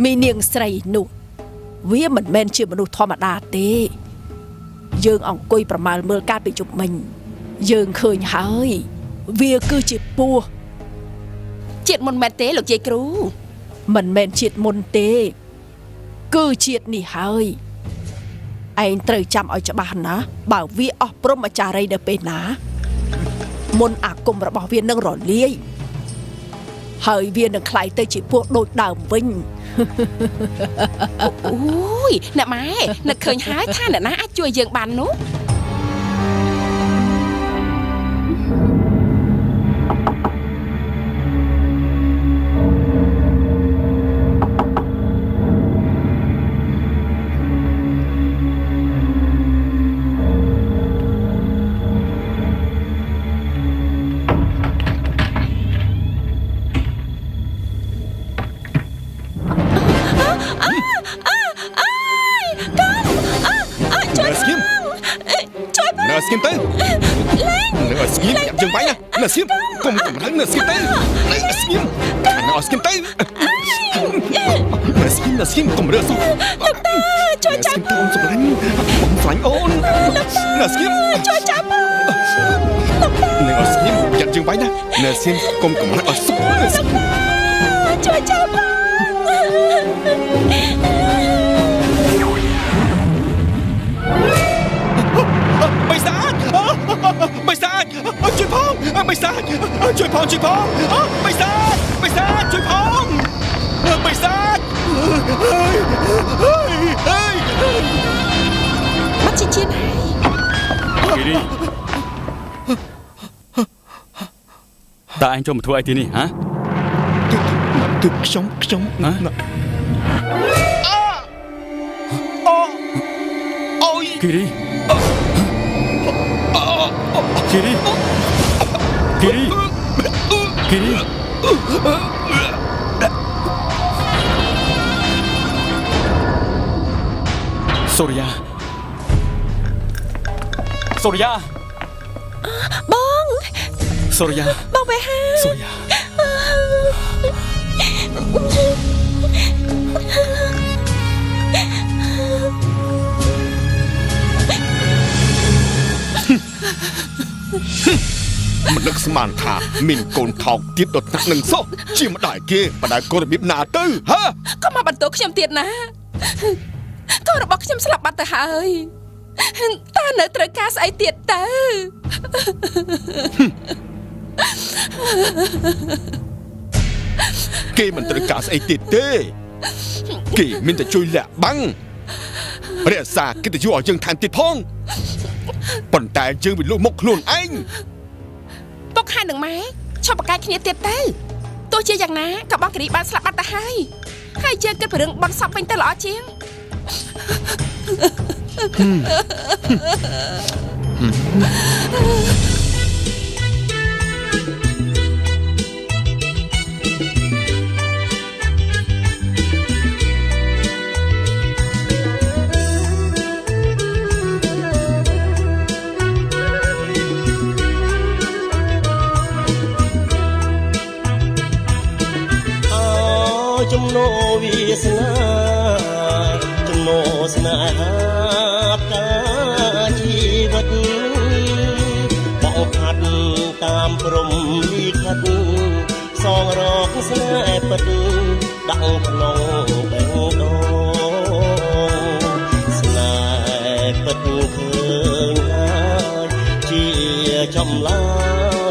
មីនាងស្រីនោះវាមិនមែនជាមនុស្សធម្មតាទេយើងអង្គុយប្រមាលមើលការពីជុំមិញយើងឃើញហើយវាគឺជាពស់ ជាតិមុនមែនទេលោកយាយគ្រូ មិនមែនជាតិមុនទេគឺជាតិនេះហើយឯងត្រូវចាំឲ្យច្បាស់ណាបើវាអស់ព្រហ្មចារីយ៍នៅពេលណាមុនអាគមរបស់វានឹងរលាយហើយវានឹងคล้ายទៅជាពស់ដូចដើមវិញ អូយអ្នកម៉ែនឹកឃើញហើយថាអ្នកណាអាចជួយយើងបាននោះ Nè Skim tới Nè Skim dừng bay nè Nè Skim cùng hắn Nè Skim tới Nè Skim Nè Skim tới Nè Skim cùng rửa xong Nè Skim tới ôm sụp lánh Bỗng phánh ôn Nè Skimជួយចាប់ Nè Skim dừng bay nè Nè Skim cùng hắn ở sụp Nè Skim ជួយចាប់ Bày sát Bày sátជួយផងBày sátជួយផងជួយផងBày sát Bày sátជួយផង Bày sát បាត់ជាជាតិហើយ គីរីតើអញចូលមកធ្វើអីទីនេះហ៎ Từខ្ញុំ ហ៎ Ôi គីរីគីរីគីរីគីរីសូរិយាសូរិយា បង សូរិយា បងបែហា សូរិយា មិននឹកស្មានថាមានកូនថោកទៀតដល់ថ្នាក់នឹងសោះជាម្ដាយគេបដាយកូនរបៀបណាទៅហ៎ ក៏មកបន្ទោសខ្ញុំទៀតណាកូនរបស់ខ្ញុំស្លាប់បាត់ទៅហើយ តើនៅត្រូវការស្អីទៀតទៅ គេមិនត្រូវការស្អីទៀតទេគេមានតែជួយលាក់បាំងរក្សាកិត្តិយសឲ្យយើងថែមទៀតផងប៉ុន្តែយើងវាលុះមុខខ្លួនឯង ពុកហើយនឹងម៉ែឈប់ប្រកែកគ្នាទៀតទៅទោះជាយ៉ាងណាក៏បងគិរីបានស្លាប់បាត់ទៅហើយយើងគិតពីរឿងបន់សពវិញទៅល្អជាង ចំណោវាសនាចំណោស្នេហាផ្កាជីវិតបោកខាត់តាមព្រំលីខិតសងរកស្នេហ៍ពិតដាក់ក្នុងបេះដូងស្នេហ៍ពិតឃើញហើយជាចម្លើ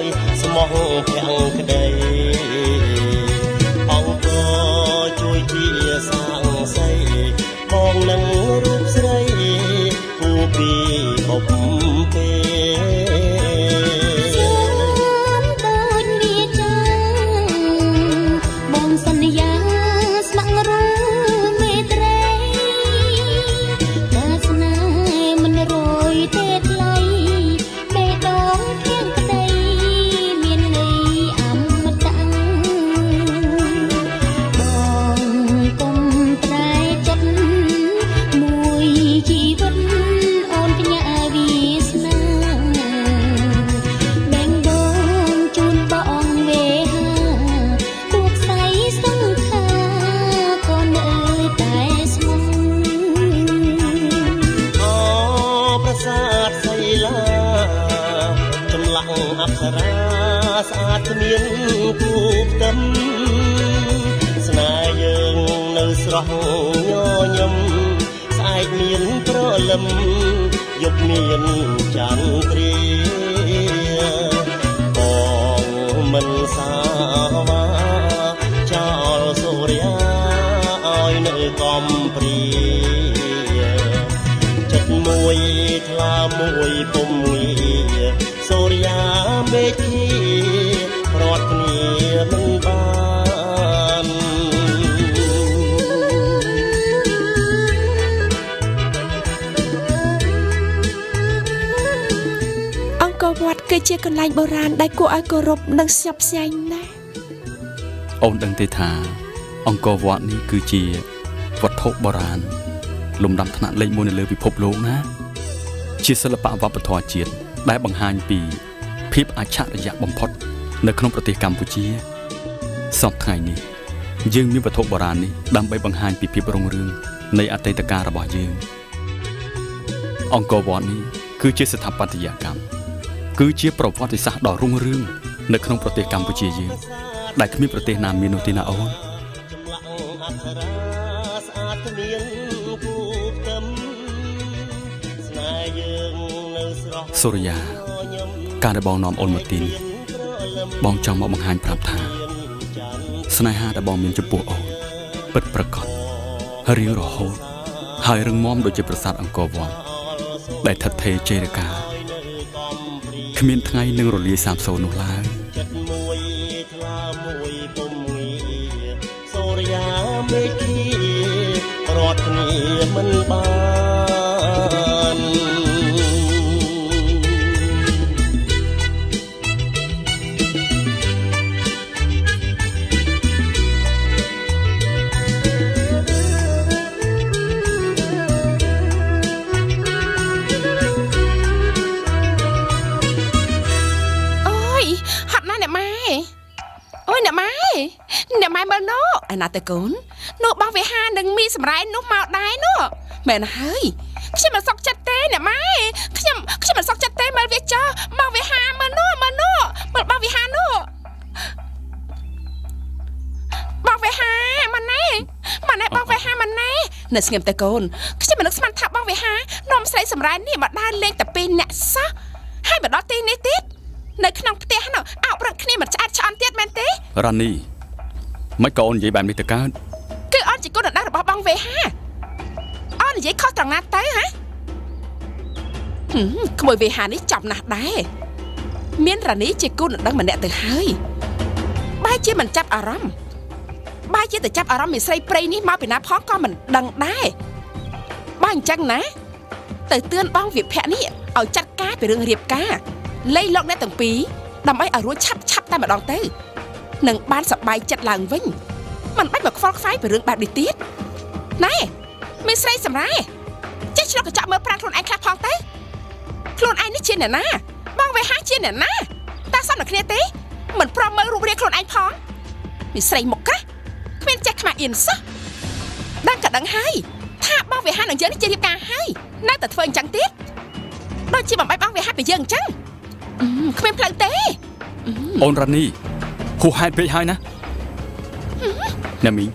យស្មោះភាំងក្តីសាងសៃបងនឹងរូបស្រីគូពីបបពេដូចវាចាបងសន្យាស្ម័គ្ររួមមេត្រីតែស្នេហ៍មិនរយទេថ្លៃបេះដូងធៀងក្តីមានន័យអមតៈមួយជីវិតអូនផ្ញើវាសនាបែងដងជូនបងវេហាទូកស្អីសង្ខាក៏នៅតែស្មោះអូប្រាសាទសីលាចម្លាក់អប្សរាស្អាតគ្មានគូផ្ទឹមស្នេហ៍យើងនៅស្រស់ញញឹមស្អែកមានប្រលឹមយប់មានចន្ទ្រាបងមិនសាវាចោលសូរិយាឲ្យនៅកំព្រាចិត្តមួយថ្លាមួយពុំងារសូរិយាមេឃីប្រត់គ្នាមិនបាន វត្តគឺជាកន្លែងបុរាណដែលគួរឲ្យគោរពនិងស្ញប់ស្ញែងណាស់ អូនដឹងទេថាអង្គរវត្តនេះគឺជាវត្ថុបុរាណលំដាប់ថ្នាក់លេខ1នៅលើពិភពលោកណាជាសិល្បៈវប្បធម៌ជាតិដែលបង្ហាញពីភាពអច្ឆរិយៈបំផុតនៅក្នុងប្រទេសកម្ពុជាសពថ្ងៃនេះយើងមានវត្ថុបុរាណនេះដើម្បីបង្ហាញពីភាពរុងរឿងនៃអតីតកាលរបស់យើងអង្គរវត្តនេះគឺជាស្ថាបត្យកម្មគឺជាប្រវត្តិសាស្ត្រដ៏រុងរឿងនៅក្នុងប្រទេសកម្ពុជាយើងដែលគ្មានប្រទេសណាមាននោះទេណាអូនសូរិយាការដែលបងនាំអូនមកទីនេះបងចង់មកបង្ហាញប្រាប់ថាស្នេហាដែលបងមានចំពោះអូនពិតប្រាកដរៀងរហូតហើយរឹងមាំដូចជាប្រាសាទអង្គរវត្តដែលថិតថេរចេរកាគ្មានថ្ងៃនឹងរលាយសាបសូន្យនោះឡើយចិត្តមួយថ្លាមួយពុំងារសូរិយាមេឃីរត់គ្នាមិនបានអ្នកម៉ែមើលនោះឯណាទៅកូននោះបោះវិហារនឹងមីសម្រែងនោះមកដែរនោះមែនហើយខ្ញុំមិនសុខចិត្តទេអ្នកម៉ែខ្ញុំមិនសុខចិត្តទេមើលវាចោះបោះវិហារមើលនោះមើលបោះវិហារនោះបោះវិហារម៉ណែបោះវិហារម៉ណែនៅស្ងៀមទៅកូនខ្ញុំមិននឹកស្មានថាបោះវិហារនាំស្រី សម្រាប់នេះមកដើរលេងតែពេលអ្នកសោះហើយមកដល់ទីនេះទៀតនៅក្នុងផ្ទះនោះអោបរត់គ្នាមិនឆ្អែតឆ្អន់ទៀតមែនទេ រ៉ានីមិនក៏អូននិយាយបែបនេះទៅកើត គឺអូនជាកូនដណ្ដើមរបស់បងវេហាអូននិយាយខុសត្រង់ណាទៅហ៎ក្មួយវេហានេះចំណាស់ដែរមានរ៉ានីជាកូនដណ្ដើមម្នាក់ទៅហើយបែរជាមិនចាប់អារម្មណ៍បែរជាទៅចាប់អារម្មណ៍មីស្រីព្រៃនេះមកពីណាផងក៏មិនដឹងដែរបើអញ្ចឹងណាទៅទឿនបងវិភ័ក្រនេះឲ្យចាត់ការពីរឿងរៀបការលៃលោកអ្នកទាំងពីរដើម្បីឲ្យរួចឆាប់តែម្ដងទៅនឹងបានសប្បាយចិត្តឡើងវិញមិនបាច់មកខ្វល់ខ្វាយពីរឿងបែបនេះទៀតណែមីស្រីសម្រែចេះឆ្លុះកញ្ចក់មើលប្រាណខ្លួនឯងខ្លះផងទៅខ្លួនឯងនេះជាអ្នកណាបងវេហាជាអ្នកណាតើសមនឹងគ្នាទេមិនព្រមមើលរូបរាងខ្លួនឯងផងមីស្រីមុខកាគ្មានចេះខ្មាស់អៀនសោះដឹងក៏ដឹងហើយថាបងវេហានឹងយើងនេះជារៀបការហើយនៅតែធ្វើអញ្ចឹងទៀតដូចជាបំបែកបងវេហាពីយើងអញ្ចឹងគ្មានផ្លូវទេ អូនរ៉ានីហួសហេតុពេកហើយណាអ្នកមីង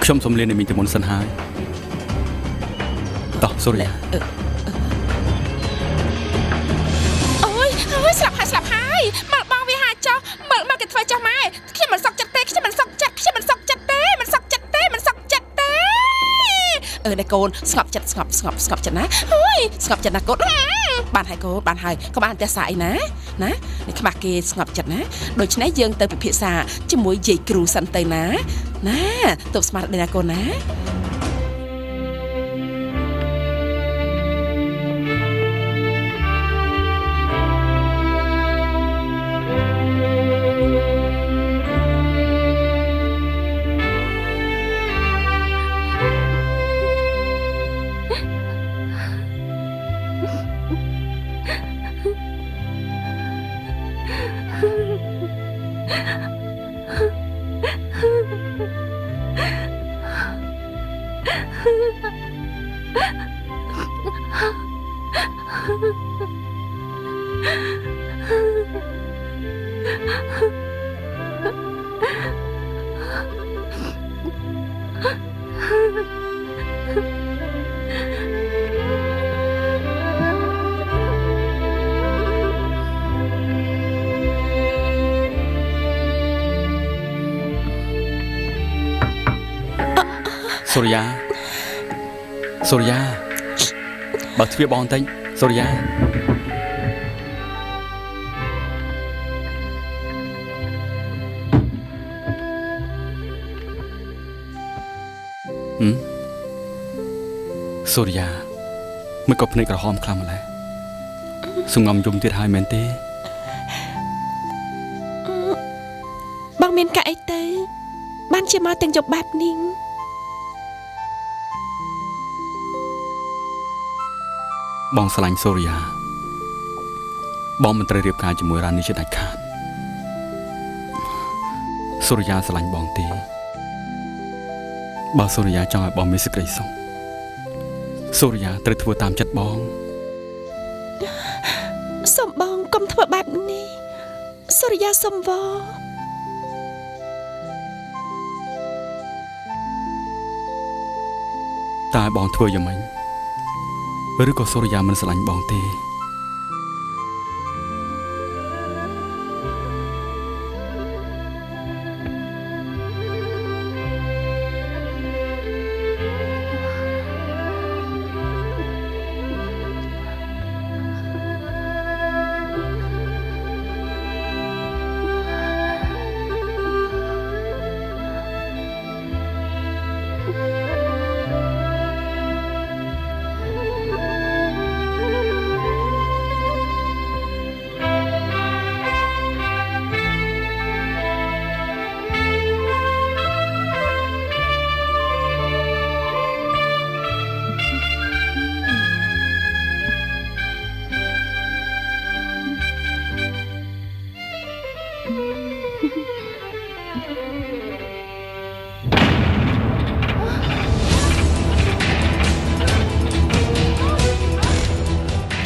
ខ្ញុំសុំលាអ្នកមីងទៅមុនសិនហើយតោះសូរីយ៉ា អូយស្លាប់ហើយមកបងវាហាចោះមកគេធ្វើចោះម៉ែខ្ញុំមិនសក់ចិត្តទេខ្ញុំមិនសក់ចិត្តទេដែរកូនស្ងប់ចិត្តណាអូយស្ងប់ចិត្តណាកូនបានហើយកូនបានហើយកុំបានតែសាអីណានេះខ្មាស់គេស្ងប់ចិត្តណាដូច្នេះយើងទៅពិភាក្សាជាមួយយាយគ្រូសិនទៅណាទប់ស្មារតីណាកូនណា សូរិយាបើទ្វារបងបន្តិចសូរិយាសូរិយាមិនក៏ភ្នែកក្រហមខ្លាំងម្ល៉េះសងំយំទៀតហើយមែនទេ បងមានកាអីទៅបានជាមកទាំងយប់បែបនេះ បងស្រឡាញ់សូរិយាបងមិនត្រូវរៀបការជាមួយរ៉ានីជាដាច់ខាតសូរិយាស្រឡាញ់បងទេបើសូរិយាចង់ឲ្យបងមានសេចក្តីសុខសូរិយាត្រូវធ្វើតាមចិត្តបងសូមបងកុំធ្វើបែបនេះសូរិយាសូមវល់ តើបងធ្វើយ៉ាងម៉េចឬក៏សូរិយាមិនស្រឡាញ់បងទេ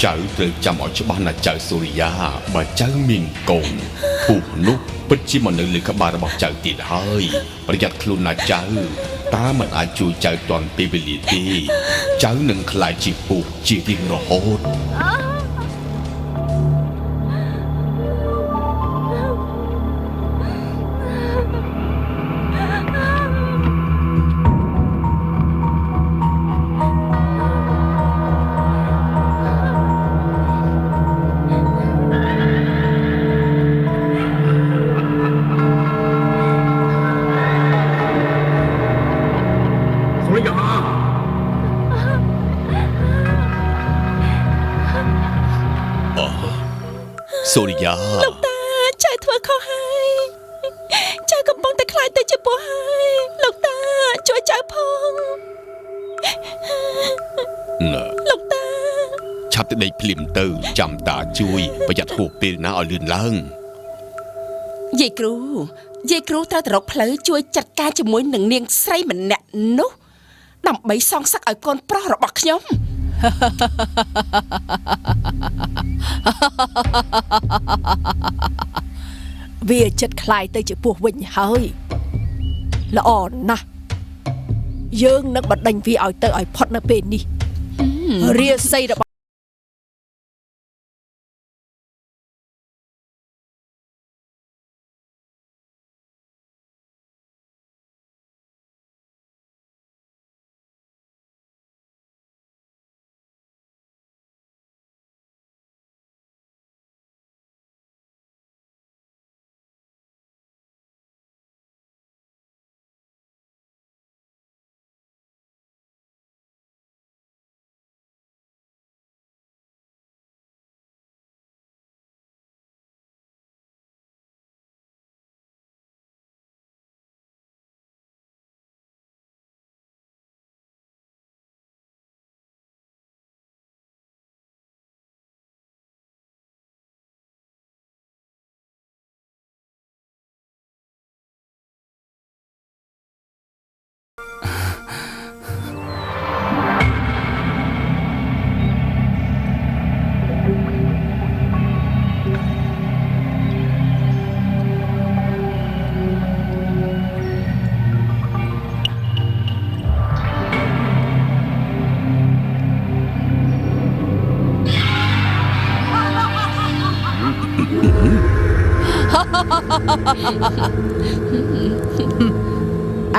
ចៅត្រូវចាំឲ្យច្បាស់ណាចៅសូរិយាបើចៅមានកូនពូនោះពិតជាមកនៅលើក្បាលរបស់ចៅទៀតហើយប្រយ័ត្នខ្លួនណាចៅ តាមិនអាចជួយចៅទាន់ពេលវេលាទេចៅនឹងខ្លាចជាពុះជារៀងរហូត សូរិយា លោកតាចៅធ្វើខុសហើយចៅកំពុងតែខ្លាចទៅជាពោះហើយលោកតាជួយចៅផង ណែ លោកតា ឆាប់ទៅដេកភ្លាមទៅចាំតាជួយប្រយ័ត្នហួសពេលណាឲ្យលឿនឡើង យាយគ្រូត្រូវទៅរកផ្លូវជួយចាត់ការជាមួយនឹងនាងស្រីម្នាក់នោះដើម្បីសងសឹកឲ្យកូនប្រុសរបស់ខ្ញុំ វាចិត្តខ្លាយទៅជាពោះវិញហើយល្អណាស់យើងនឹងបណ្ដេញវាឲ្យទៅឲ្យផុតនៅពេលនេះរាសីរបស់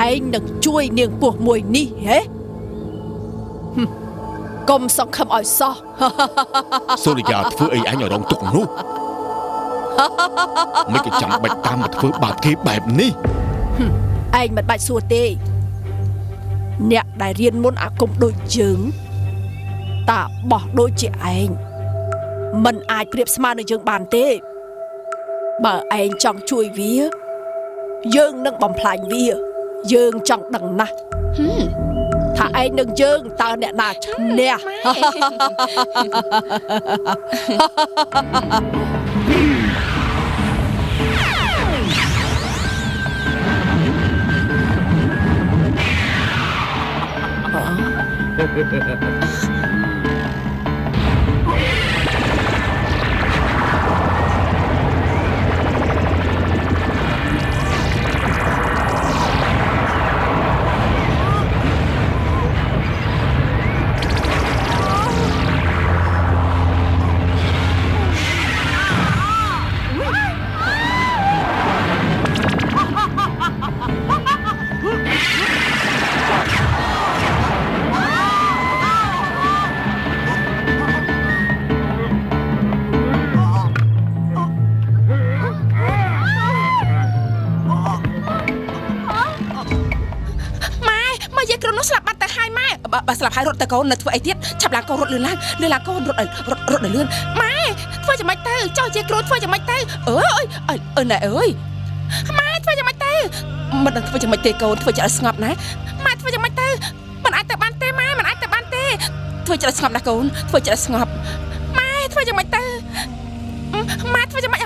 ឯងនឹងជួយនាងពោះមួយនេះហេកុំសង្ឃឹមឲ្យសោះ សូរិយាធ្វើអីអញឲ្យរងទុក្ខនោះមិនក៏ចាំបាច់តាមមកធ្វើបាបគេបែបនេះ ឯងមិនបាច់សួរទេអ្នកដែលរៀនមុនអាគមដូចយើងតាបោះដូចជាឯងមិនអាចប្រៀបស្មើនឹងយើងបានទេបើឯងចង់ជួយវាយើងនឹងបំផ្លាញវាយើងចង់ដឹងណាស់ថាឯងនឹងយើងតើអ្នកណាឈ្នះ បើស្លាប់ហើយរត់ទៅកូននៅធ្វើអីទៀតឆាប់ឡើងកូនរត់លឿនឡើងកូនរត់ឲ្យលឿនម៉ែធ្វើយ៉ាងម៉េចទៅចោះជាគ្រូធ្វើយ៉ាងម៉េចទៅអើណែអើយម៉ែធ្វើយ៉ាងម៉េចទៅមិនដឹងធ្វើយ៉ាងម៉េចទេកូនធ្វើចិត្តឲ្យស្ងប់ណាម៉ែធ្វើយ៉ាងម៉េចទៅមិនអាចទៅបានទេម៉ែមិនអាចទៅបានទេធ្វើចិត្តឲ្យស្ងប់ណាកូនធ្វើចិត្តឲ្យស្ងប់ម៉ែធ្វើយ៉ាងម៉េចទៅម៉ែធ្វើយ៉ាងម៉េច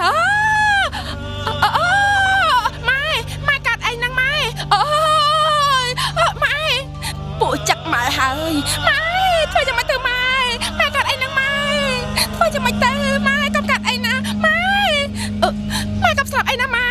ម៉ែកាត់អីហ្នឹងម៉ែអូយម៉ែពួកចាក់ម៉ែហើយម៉ែធ្វើយ៉ាងម៉េចទៅម៉ែកាត់អីហ្នឹងម៉ែធ្វើយ៉ាងម៉េចទៅម៉ែកុំកាត់អីណាម៉ែកុំស្លាប់អីណាម៉ែ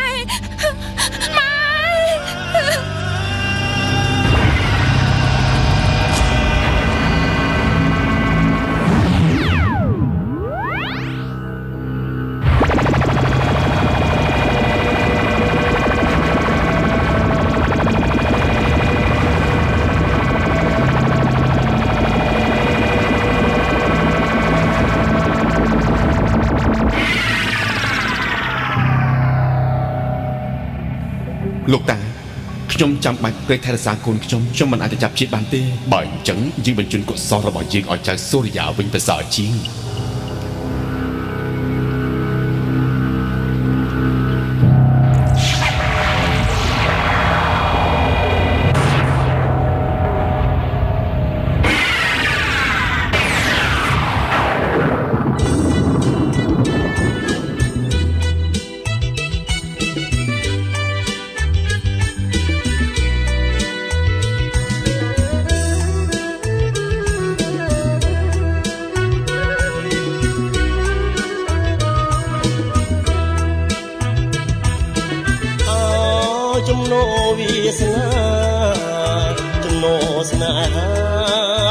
លោកតាខ្ញុំចាំបាច់ព្រៃថែរក្សាកូនខ្ញុំមិនអាចទៅចាប់ជាតិបានទេបើអញ្ចឹងយើងបញ្ជូនកុសលរបស់យើងឲ្យចៅសូរិយាវិញប្រសើរជាងចំណោវាសនាចំណោស្នេហា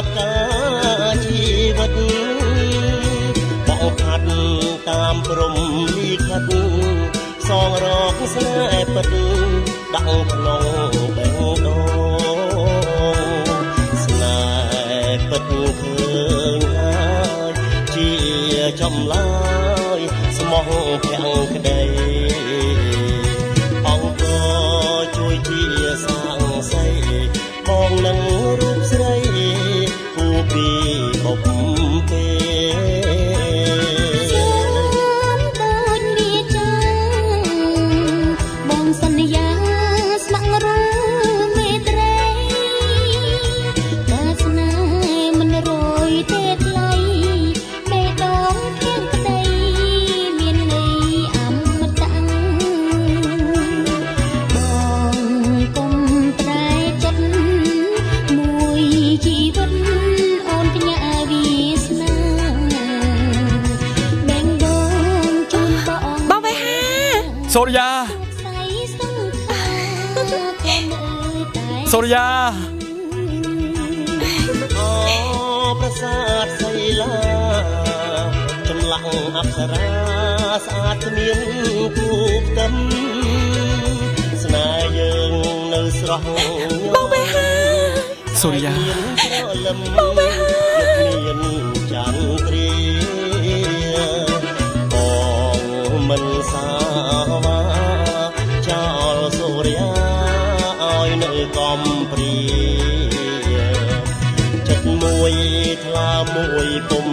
ផ្កាជីវិតបងផាត់តាមព្រំលីខិតសងរកស្នេហ៍ពិតដាក់ក្នុងបេះដូងស្នេហ៍ពិតឃើញហើយជាចម្លើយស្មោះភាំងក្តីជួយជាសាងសីបងនឹងរូបស្រីគូពីបបពេដូចវាចាបងសន្យាស្ម័គ្ររូបមេត្រីតែស្នេហ៍មិនរយទេថ្លៃបេះដូងធៀងក្តីមានន័យអមតៈសូរិយាសូរិយាអូប្រាសាទសីឡាចម្លាក់អប្សរាស្អាតគ្មានគូផ្ទឹមស្នេហ៍យើងនៅស្រស់បងបេហាសូរិយាបងបេហាមានចន្ទ្រាបងមិនសាវាចោលសូរិយាឲ្យនៅកំព្រាចិត្តមួយថ្លាមួយពុំ